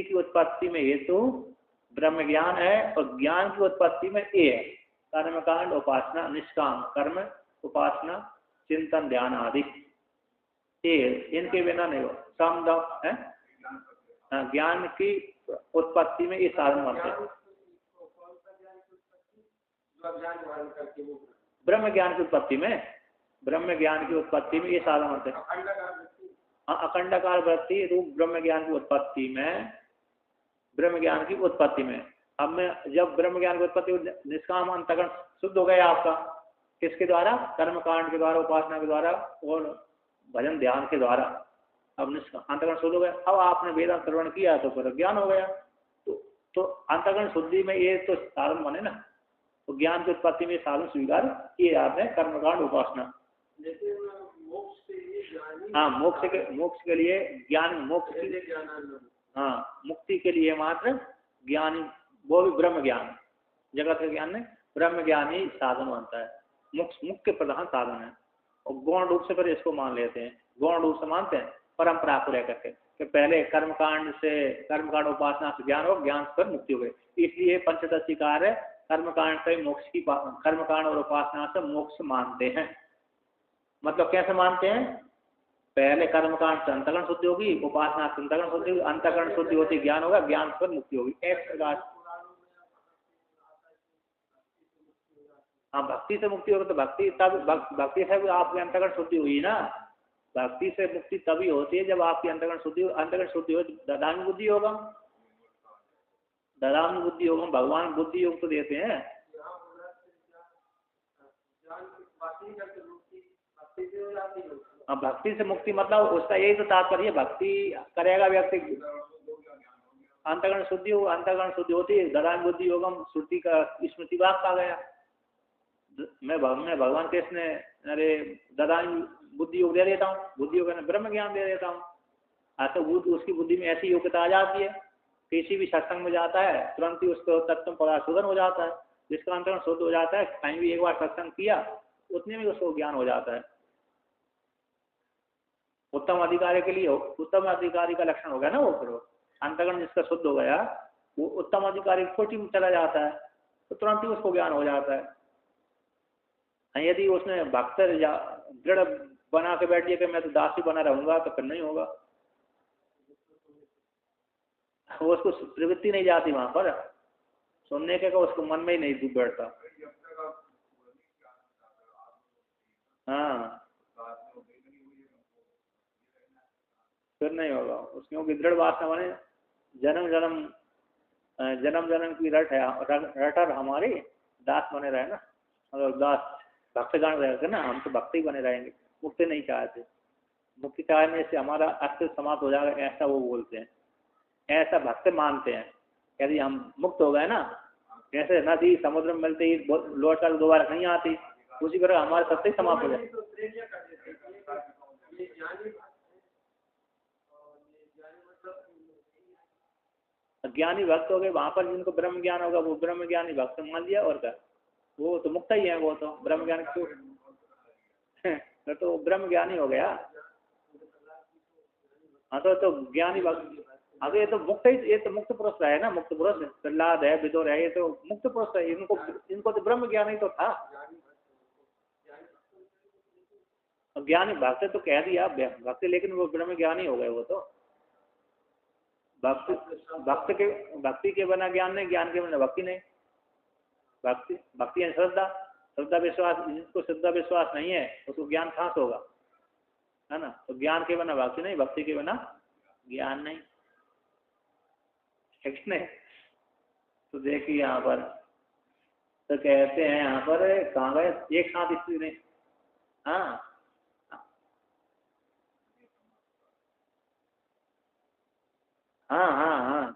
[SPEAKER 1] की उत्पत्ति में हेतु ब्रह्म ज्ञान है, और ज्ञान की उत्पत्ति में ये है कर्मकांड, उपासना, निष्काम कर्म, उपासना, चिंतन, ध्यान आदि। ये इनके बिना नहीं हो समदम है। ज्ञान की उत्पत्ति में ये साधन बनते हैं। ब्रह्म ज्ञान की उत्पत्ति में, ब्रह्म ज्ञान की उत्पत्ति में ये साधन बनते हैं। हाँ, अखंडकार वृत्ति रूप ब्रह्म ज्ञान की उत्पत्ति में, ब्रह्म ज्ञान की उत्पत्ति में। अब मैं जब ब्रह्म ज्ञान की उत्पत्ति, निष्काम अंतःकरण शुद्ध हो गया आपका, किसके द्वारा, कर्मकांड के द्वारा, उपासना के द्वारा और भजन ध्यान के द्वारा। अब अंतःकरण शुद्ध हो गया। अब आपने वेदांत श्रवण किया तो फिर ज्ञान हो गया। तो अंतःकरण शुद्धि में ये तो साधन बने ना, तो ज्ञान की उत्पत्ति में साधन स्वीकार किए जाते हैं, कर्मकांड, उपासना। हाँ, मोक्ष के लिए ज्ञान, मोक्ष के लिए, हाँ, मुक्ति के लिए मात्र ज्ञान, वो भी ब्रह्म ज्ञान, जगत के ज्ञान में ब्रह्म ज्ञान ही साधन बनता है, मुख्य प्रधान साधन है। और गौण रूप से फिर इसको मान लेते हैं, गौण रूप से मानते हैं परंपरा को लेकर के कि पहले कर्मकांड उपासना से ज्ञान हो, ज्ञान से मुक्ति हो गई। इसलिए पंचदशी कार्य कर्मकांड से मोक्ष की, कर्मकांड और उपासना से मोक्ष मानते हैं। मतलब कैसे मानते हैं, पहले कर्मकांड से अंतःकरण शुद्धि होगी, उपासना से अंतःकरण शुद्धि होगी, अंतःकरण शुद्धि होती ज्ञान होगा, ज्ञान से मुक्ति होगी। एक प्रकार, हाँ, भक्ति से मुक्ति होगी तो भक्ति से भी आपकी अंतःकरण शुद्धि हुई ना। भक्ति से मुक्ति तभी होती है जब आपकी अंतःकरण शुद्धि हो, ददामी बुद्धि होगा, ददामी बुद्धि होगा। भगवान बुद्धि योग तो देते हैं। भक्ति से मुक्ति मतलब उसका यही तो तात्पर्य, भक्ति करेगा व्यक्ति, अंतःकरण शुद्धि हो, अंतःकरण शुद्धि होती है, ददामी बुद्धि योगम, श्रुति का स्मृति वाक्य आ गया। मैं भगवान कृष्ण, अरे ददामी बुद्धि योग दे देता हूँ, बुद्धि योग ब्रह्म ज्ञान दे देता हूँ। तो उसकी बुद्धि में ऐसी योग्यता आ जाती है, किसी भी सत्संग में जाता है तुरंत ही उसको तत्व पदार्थ शोधन हो जाता है, जिसका अंतःकरण शुद्ध हो जाता है, कहीं भी एक बार सत्संग किया उतने में उसको ज्ञान हो जाता है। उत्तम अधिकारी के लिए, उत्तम अधिकारी का लक्षण हो गया ना वो, फिर अंतःकरण जिसका शुद्ध हो गया वो उत्तम अधिकारी कोटि में चला जाता है, तो तुरंत ही उसको ज्ञान हो जाता है। यदि उसने भक्त दृढ़ बना के बैठ दिया कि मैं तो दासी बना रहूंगा, तो फिर नहीं होगा, वो उसको प्रवृत्ति नहीं जाती वहां पर सुनने के, उसको मन में ही नहीं बैठता। हाँ, फिर नहीं होगा उसकी, दृढ़ वासना बने, जन्म जन्म की रटर हमारी दास बने रहे ना, मतलब दास भक्तगण रहेंगे ना, हम तो भक्ति बने रहेंगे, मुक्ति नहीं चाहते। मुक्ति चाहने से हमारा अस्तित्व समाप्त हो जाएगा, ऐसा वो बोलते हैं, ऐसा भक्त मानते हैं। यदि हम मुक्त हो गए ना, जैसे नदी समुद्र में मिलते ही लौट कर दोबारा नहीं आती, उसी तरह हमारा सत्य समाप्त हो जाए। ज्ञानी भक्त हो गए, वहां पर जिनको ब्रह्म ज्ञान होगा वो ब्रह्म ज्ञानी भक्त मान लिया, और क्या, वो तो मुक्त ही है, वो तो ब्रह्म ज्ञान तो ब्रह्म ज्ञानी हो गया। हाँ, तो ज्ञानी भक्त, हाँ, तो ये तो मुक्त पुरुष है ना, मुक्त पुरुष प्रहलाद है, विदुर है, ये तो मुक्त पुरुष है, इनको तो ब्रह्म ज्ञान ही तो था। ज्ञानी भक्त तो कह दिया भक्ति, लेकिन वो ब्रह्म ज्ञानी हो गए। वो तो भक्ति के बिना ज्ञान नहीं, ज्ञान के बिना भक्ति नहीं। भक्ति है श्रद्धा विश्वास, जिसको श्रद्धा विश्वास नहीं है उसको ज्ञान कहाँ से होगा, है ना। तो ज्ञान के बिना भक्ति नहीं, भक्ति के बिना ज्ञान नहीं, ठीक नहीं। तो देखिए यहाँ पर तो कहते हैं, यहाँ पर कहाँ गए, एक साथ स्त्री नहीं, हाँ, हाँ,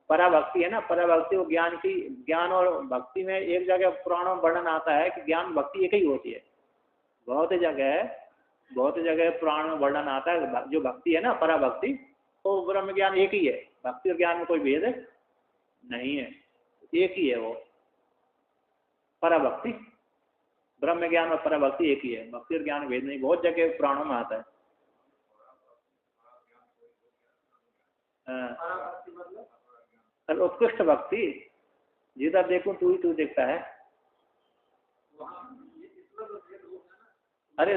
[SPEAKER 1] पराभक्ति है ना, पराभक्ति वो ज्ञान और भक्ति में एक जगह पुराणों में वर्णन आता है कि ज्ञान भक्ति एक ही होती है। बहुत जगह बहुत जगह पुराण में वर्णन आता है, जो भक्ति है ना परा भक्ति, तो ब्रह्म ज्ञान एक ही है, भक्ति और ज्ञान में कोई भेद नहीं है, एक ही है वो परा भक्ति। ब्रह्म ज्ञान और परा भक्ति एक ही है, भक्ति और ज्ञान भेद नहीं, बहुत जगह पुराणों में आता है। उत्कृष्ट भक्ति जिधर देखूं तू ही तू देखता है। अरे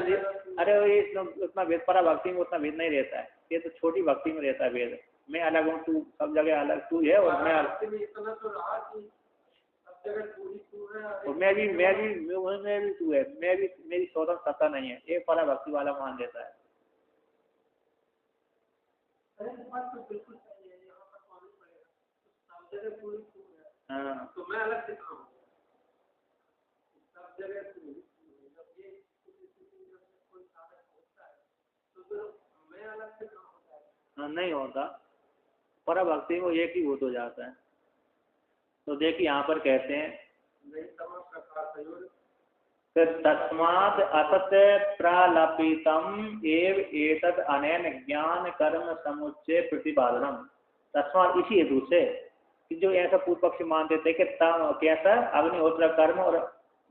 [SPEAKER 1] अरे ये उतना भेद परा भक्ति में उतना भेद नहीं रहता है, ये तो छोटी भक्ति में रहता है भेद। मैं अलग हूँ, तू सब जगह अलग, तू है और मैं अलग, और मैं भी तू है, मैं भी, मेरी स्वतंत्र सत्ता नहीं है, एक परा भक्ति वाला मान देता है। हाँ
[SPEAKER 2] तो मैं अलग से कहा हूँ, सब जगह
[SPEAKER 1] नहीं होता, परा भक्ति में एक ही भूत हो जाता है। तो देखिए यहाँ पर कहते हैं तस्मात् असत प्रलपितम एव एतद अनेन ज्ञान कर्म समुच्चय प्रतिपादनम। तस्मात् इसी हेतु से कि जो ऐसा पूर्व पक्षी मानते थे कि तम कैसा अग्निहोत्र कर्म और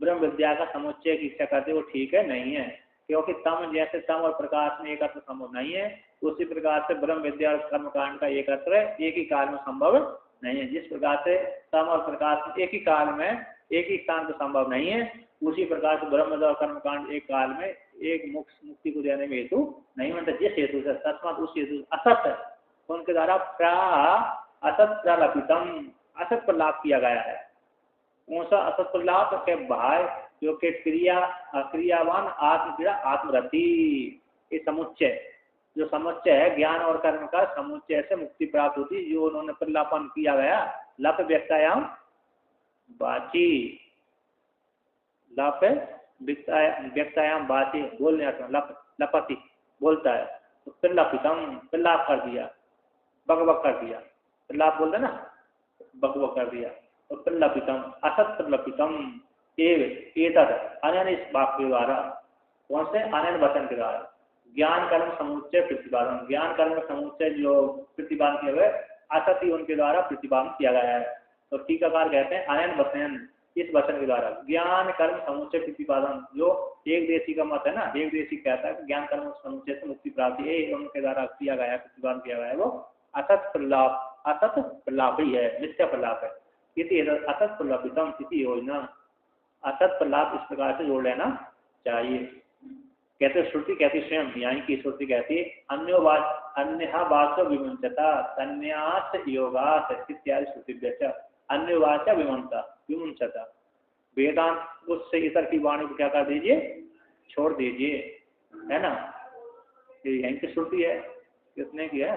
[SPEAKER 1] ब्रह्म विद्या का समुच्चय की इच्छा करते वो ठीक है, नहीं है, क्योंकि तम जैसे तम और प्रकाश में एकत्र संभव नहीं है, उसी प्रकार से ब्रह्म विद्या और कर्म कांड का एकत्र एक ही काल में संभव नहीं है। जिस प्रकार से तम और प्रकाश एक ही काल में एक ही स्थान पर संभव नहीं है, उसी प्रकार से ब्रह्म विद्या और कर्म कांड एक काल में एक मुक्ति को देने में हेतु नहीं बनता। जिस हेतु से तस्मात् उस हेतु असत उनके द्वारा असत प्रलपितम, असत पर लाभ किया गया है। कौन सा असत पर लाभ के भाई जो के क्रियावान आत्मक्रिया आत्मरति, ये समुच्चय जो समुच्चय है ज्ञान और कर्म का समुच्चय से मुक्ति प्राप्त होती, जो उन्होंने प्रलापन किया गया लप व्यक्तायाम बाची, लप व्यक्तायाम बाची बोलने लपति बोलता है, तो प्रलापितम प्रलाप कर दिया, बकबक कर दिया, प्रलाप बोलते ना बकबक कर दिया, तो प्रलपितम असत प्रलपितम एतद अनन इस वाक्य के द्वारा, कौन से अनन वचन के द्वारा ज्ञान कर्म समुच्चय प्रतिपादन, ज्ञान कर्म समुच्चय जो प्रतिपादन किया गया असत ही उनके द्वारा प्रतिपादन किया गया है। तो टीकाकार कहते हैं अनन वचन, इस वचन के द्वारा ज्ञान कर्म समुच्चय प्रतिपादन, जो एक देशी का मत है ना, एक देशी कहता है कि ज्ञान कर्म समुच्चय से मुक्ति प्राप्ति है, उनके द्वारा किया गया है, प्रतिपादन किया गया है, वो असत प्रलाप, असत प्रलाप ही है, मिथ्या प्रलाप है। इति असत प्रलापितम इति योजना, असत प्रलाप इस प्रकार से जोड़ लेना चाहिए। कहते श्रुति कहती स्वयं, यहाँ की श्रुति कहती अन्यवाच विमुंचता संन्यास योगास इत्यादि श्रुति अन्यवाच विमुंचता, वेदांत उससे इतर की वाणी को क्या कर दीजिए, छोड़ दीजिए, है ना। ये यहीं की श्रुति है, कितने की है,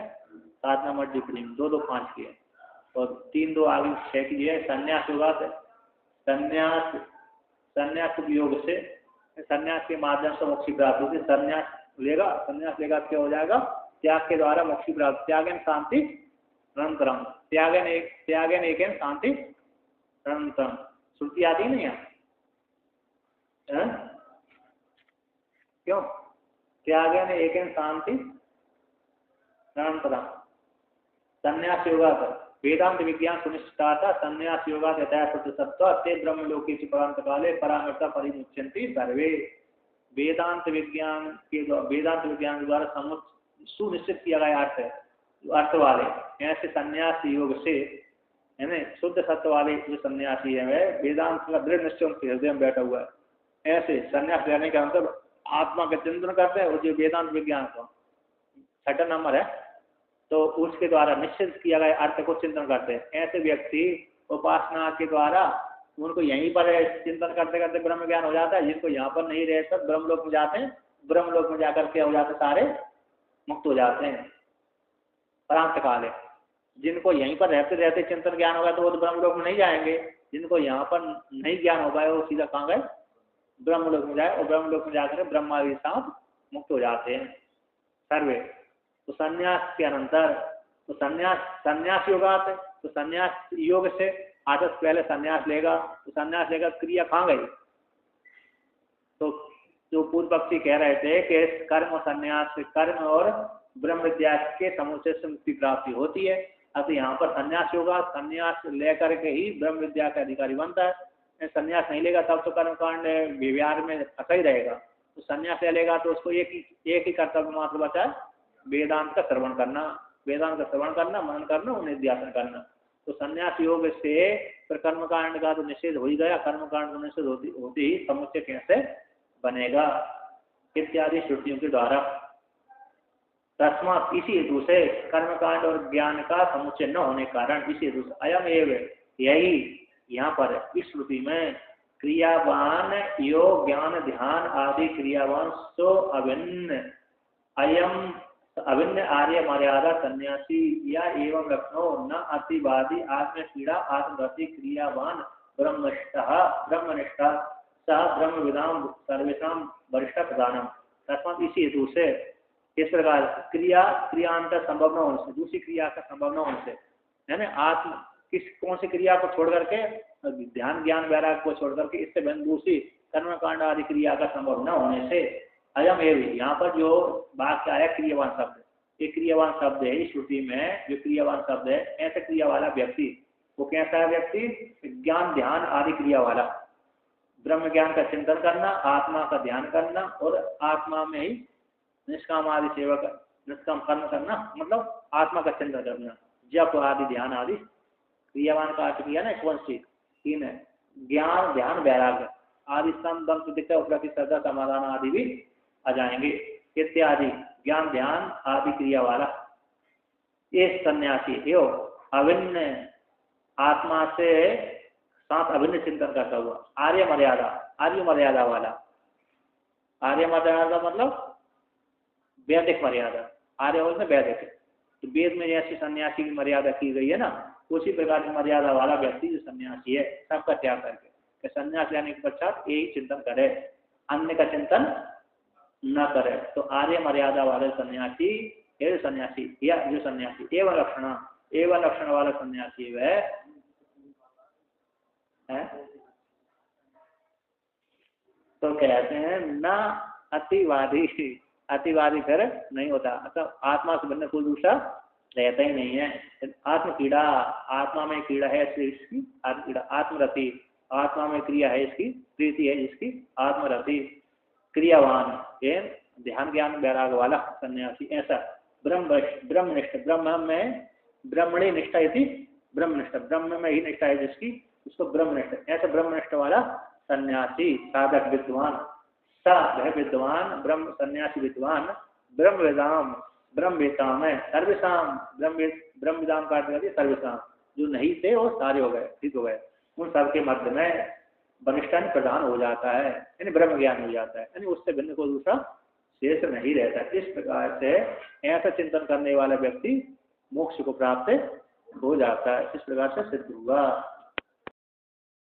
[SPEAKER 1] 7 नंबर टिप्पणी में 2-2-5 की है, और 3-2 आगे 6 की है। संन्यास योगास है, संन्यास योग से, संन्यास के माध्यम से मोक्ष प्राप्त होती है। संन्यास लेगा क्या हो जाएगा, त्याग के द्वारा मोक्ष प्राप्त, त्यागन शांति अनंतरम, त्यागन एक शांति अनंतरम, श्रुति आती नहीं है क्यों, त्यागन एक शांति अनंतरम, संन्यास योगा वेदांत विज्ञान सुनिश्चिता संन्यास योगा सत्व ते ब्रह्मलोकी परांत काले परामर्ता परिमुच्यंती सर्वे। वेदांत विज्ञान के द्वारा सुनिश्चित किया गया अर्थ वाले ऐसे संन्यास योग से, है ना, शुद्ध सत्व वाले जो सन्यासी है वह वेदांत का दृढ़ निश्चय उनके हृदय में बैठा हुआ है। ऐसे संन्यास लेने का मतलब आत्मा का चिंतन करते हैं, और जो वेदांत विज्ञान का 6 नंबर है, तो उसके द्वारा निश्चित किया गया अर्थ को चिंतन करते हैं। ऐसे व्यक्ति उपासना के द्वारा उनको यहीं पर चिंतन करते करते ब्रह्म ज्ञान हो जाता है। जिनको यहाँ पर नहीं रहता ब्रह्मलोक में जाते हैं, ब्रह्मलोक में जाकर क्या हो जाते हैं, सारे मुक्त हो जाते हैं परांत काले। जिनको यहीं पर रहते रहते चिंतन ज्ञान होगा तो वो तो ब्रह्मलोक में नहीं जाएंगे, जिनको यहाँ पर नहीं ज्ञान हो पाए वो सीधा कहाँ गए, ब्रह्मलोक में जाए, और ब्रह्मलोक में जाकर ब्रह्मा के साथ मुक्त हो जाते हैं सर्वे। तो संन्यास के अनंतर तो संन्यास योगात है, तो संन्यास योग से आदत पहले संन्यास लेगा, तो संन्यास लेगा क्रिया कहाँ गई, तो जो पूर्व पक्षी कह रहे थे कि कर्म संन्यास, कर्म और ब्रह्म विद्या के समुच्चय से मुक्ति प्राप्ति होती है। अब यहाँ पर संन्यास होगा, संन्यास लेकर के ही ब्रह्म विद्या का अधिकारी बनता है। संन्यास नहीं लेगा तब तो कर्मकांड व्यवहार में फंसा ही रहेगा। तो संन्यास ले लेगा तो उसको एक ही कर्तव्य मात्र बचा है, वेदांत का श्रवण करना, वेदांत का श्रवण करना, मनन करना और निध्यासन करना। तो संन्यास योग से फिर कर्मकांड का तो निषेध हो ही गया, कर्मकांड का निषेध होते ही समुच्चय कैसे बनेगा इत्यादि श्रुतियों के द्वारा। तस्मात् इसी हेतु से कर्मकांड और ज्ञान का समुच्चय न होने कारण इसी हेतु से अयम एवं यही यहाँ पर इस श्रुति में क्रियावान योग ज्ञान ध्यान आदि क्रियावान सो अभिन्न अयम अभिन्न आर्य मर्यादा सन्यासी या एवं लक्षणों न अतिवादी आत्मक्रीड़ा आत्मरति क्रियावान ब्रह्मनिष्ठा सह ब्रह्म विदाम सर्वेशा वरिष्ठ प्रधानम। तस्मात् इसी हेतु से इस प्रकार क्रियांतर संभव न होने से, दूसरी क्रिया का संभव न होने से, है ना, आत्म कौन सी क्रिया को छोड़ करके, ध्यान ज्ञान वैराग को छोड़ करके इससे दूसरी कर्मकांड आदि क्रिया का संभव न होने से अयम एवं यहाँ पर जो वाक्य आया क्रियावान शब्द, ये क्रियावान शब्द है इस श्रुति में। जो क्रियावान शब्द है ऐसे क्रिया वाला व्यक्ति, वो कैसा है व्यक्ति? ज्ञान ध्यान आदि क्रिया वाला, ब्रह्म ज्ञान का चिंतन करना, आत्मा का ध्यान करना और आत्मा में ही निष्काम आदि सेवा का निष्काम कर्म करना, मतलब आत्मा का चिंतन करना, जप आदि ध्यान आदि क्रियावान का अर्थ किया ना, कौन सी? तीन है, ज्ञान ध्यान वैराग्य आदि दम प्रतिष्ठा उपलब्धि श्रद्धा समाधान आदि भी आ जाएंगे इत्यादि। ज्ञान ध्यान आदि क्रिया वाला ये सन्यासी एवं अभिन्न आत्मा से साथ अभिन्न चिंतन करता हुआ आर्य मर्यादा वाला। आर्य मर्यादा मतलब वैदिक मर्यादा, आर्य बोलते वैदिक। तो वेद में जैसी सन्यासी की मर्यादा की गई है ना, उसी प्रकार की मर्यादा वाला व्यक्ति जो सन्यासी है सबका त्याग करके कि सन्यास लेने के पश्चात यही चिंतन करे, अन्य का चिंतन न करे। तो आर्य मर्यादा वाले सन्यासी या जो सन्यासी एवं लक्षण वाला सन्यासी वह है, तो कहते हैं न अतिवादी फिर नहीं होता, मतलब आत्मा से बनने कोई दूसरा रहता ही नहीं है। आत्म कीड़ा, आत्मा में कीड़ा है इसकी आत्मरति, आत्मा में क्रिया है इसकी प्रीति है जिसकी आत्मरति। क्रियावान ये ध्यान ज्ञान वैराग वाला सन्यासी ऐसा ब्रह्मनिष्ठ, ब्रह्म में ब्रह्मणी निष्ठा इति ब्रह्मनिष्ठ, ब्रह्म में ही निष्ठा है जिसकी उसको ब्रह्मनिष्ठ, ऐसा ब्रह्मनिष्ठ वाला सन्यासी साधक विद्वान विद्वान ब्रह्म सन्यासी विद्वान ब्रह्मवेता में सर्वेशाम ब्रह्मविदाम का सर्वेशाम, जो नहीं थे वो सारे हो गए, ठीक हो गए, उन सबके मध्य में वरिष्ठान प्रधान हो जाता है, यानी ब्रह्म ज्ञान हो जाता है, यानी उससे भिन्न कोई दूसरा शेष नहीं रहता। इस प्रकार से ऐसा चिंतन करने वाला व्यक्ति मोक्ष को प्राप्त हो जाता है। इस प्रकार से सिद्ध हुआ।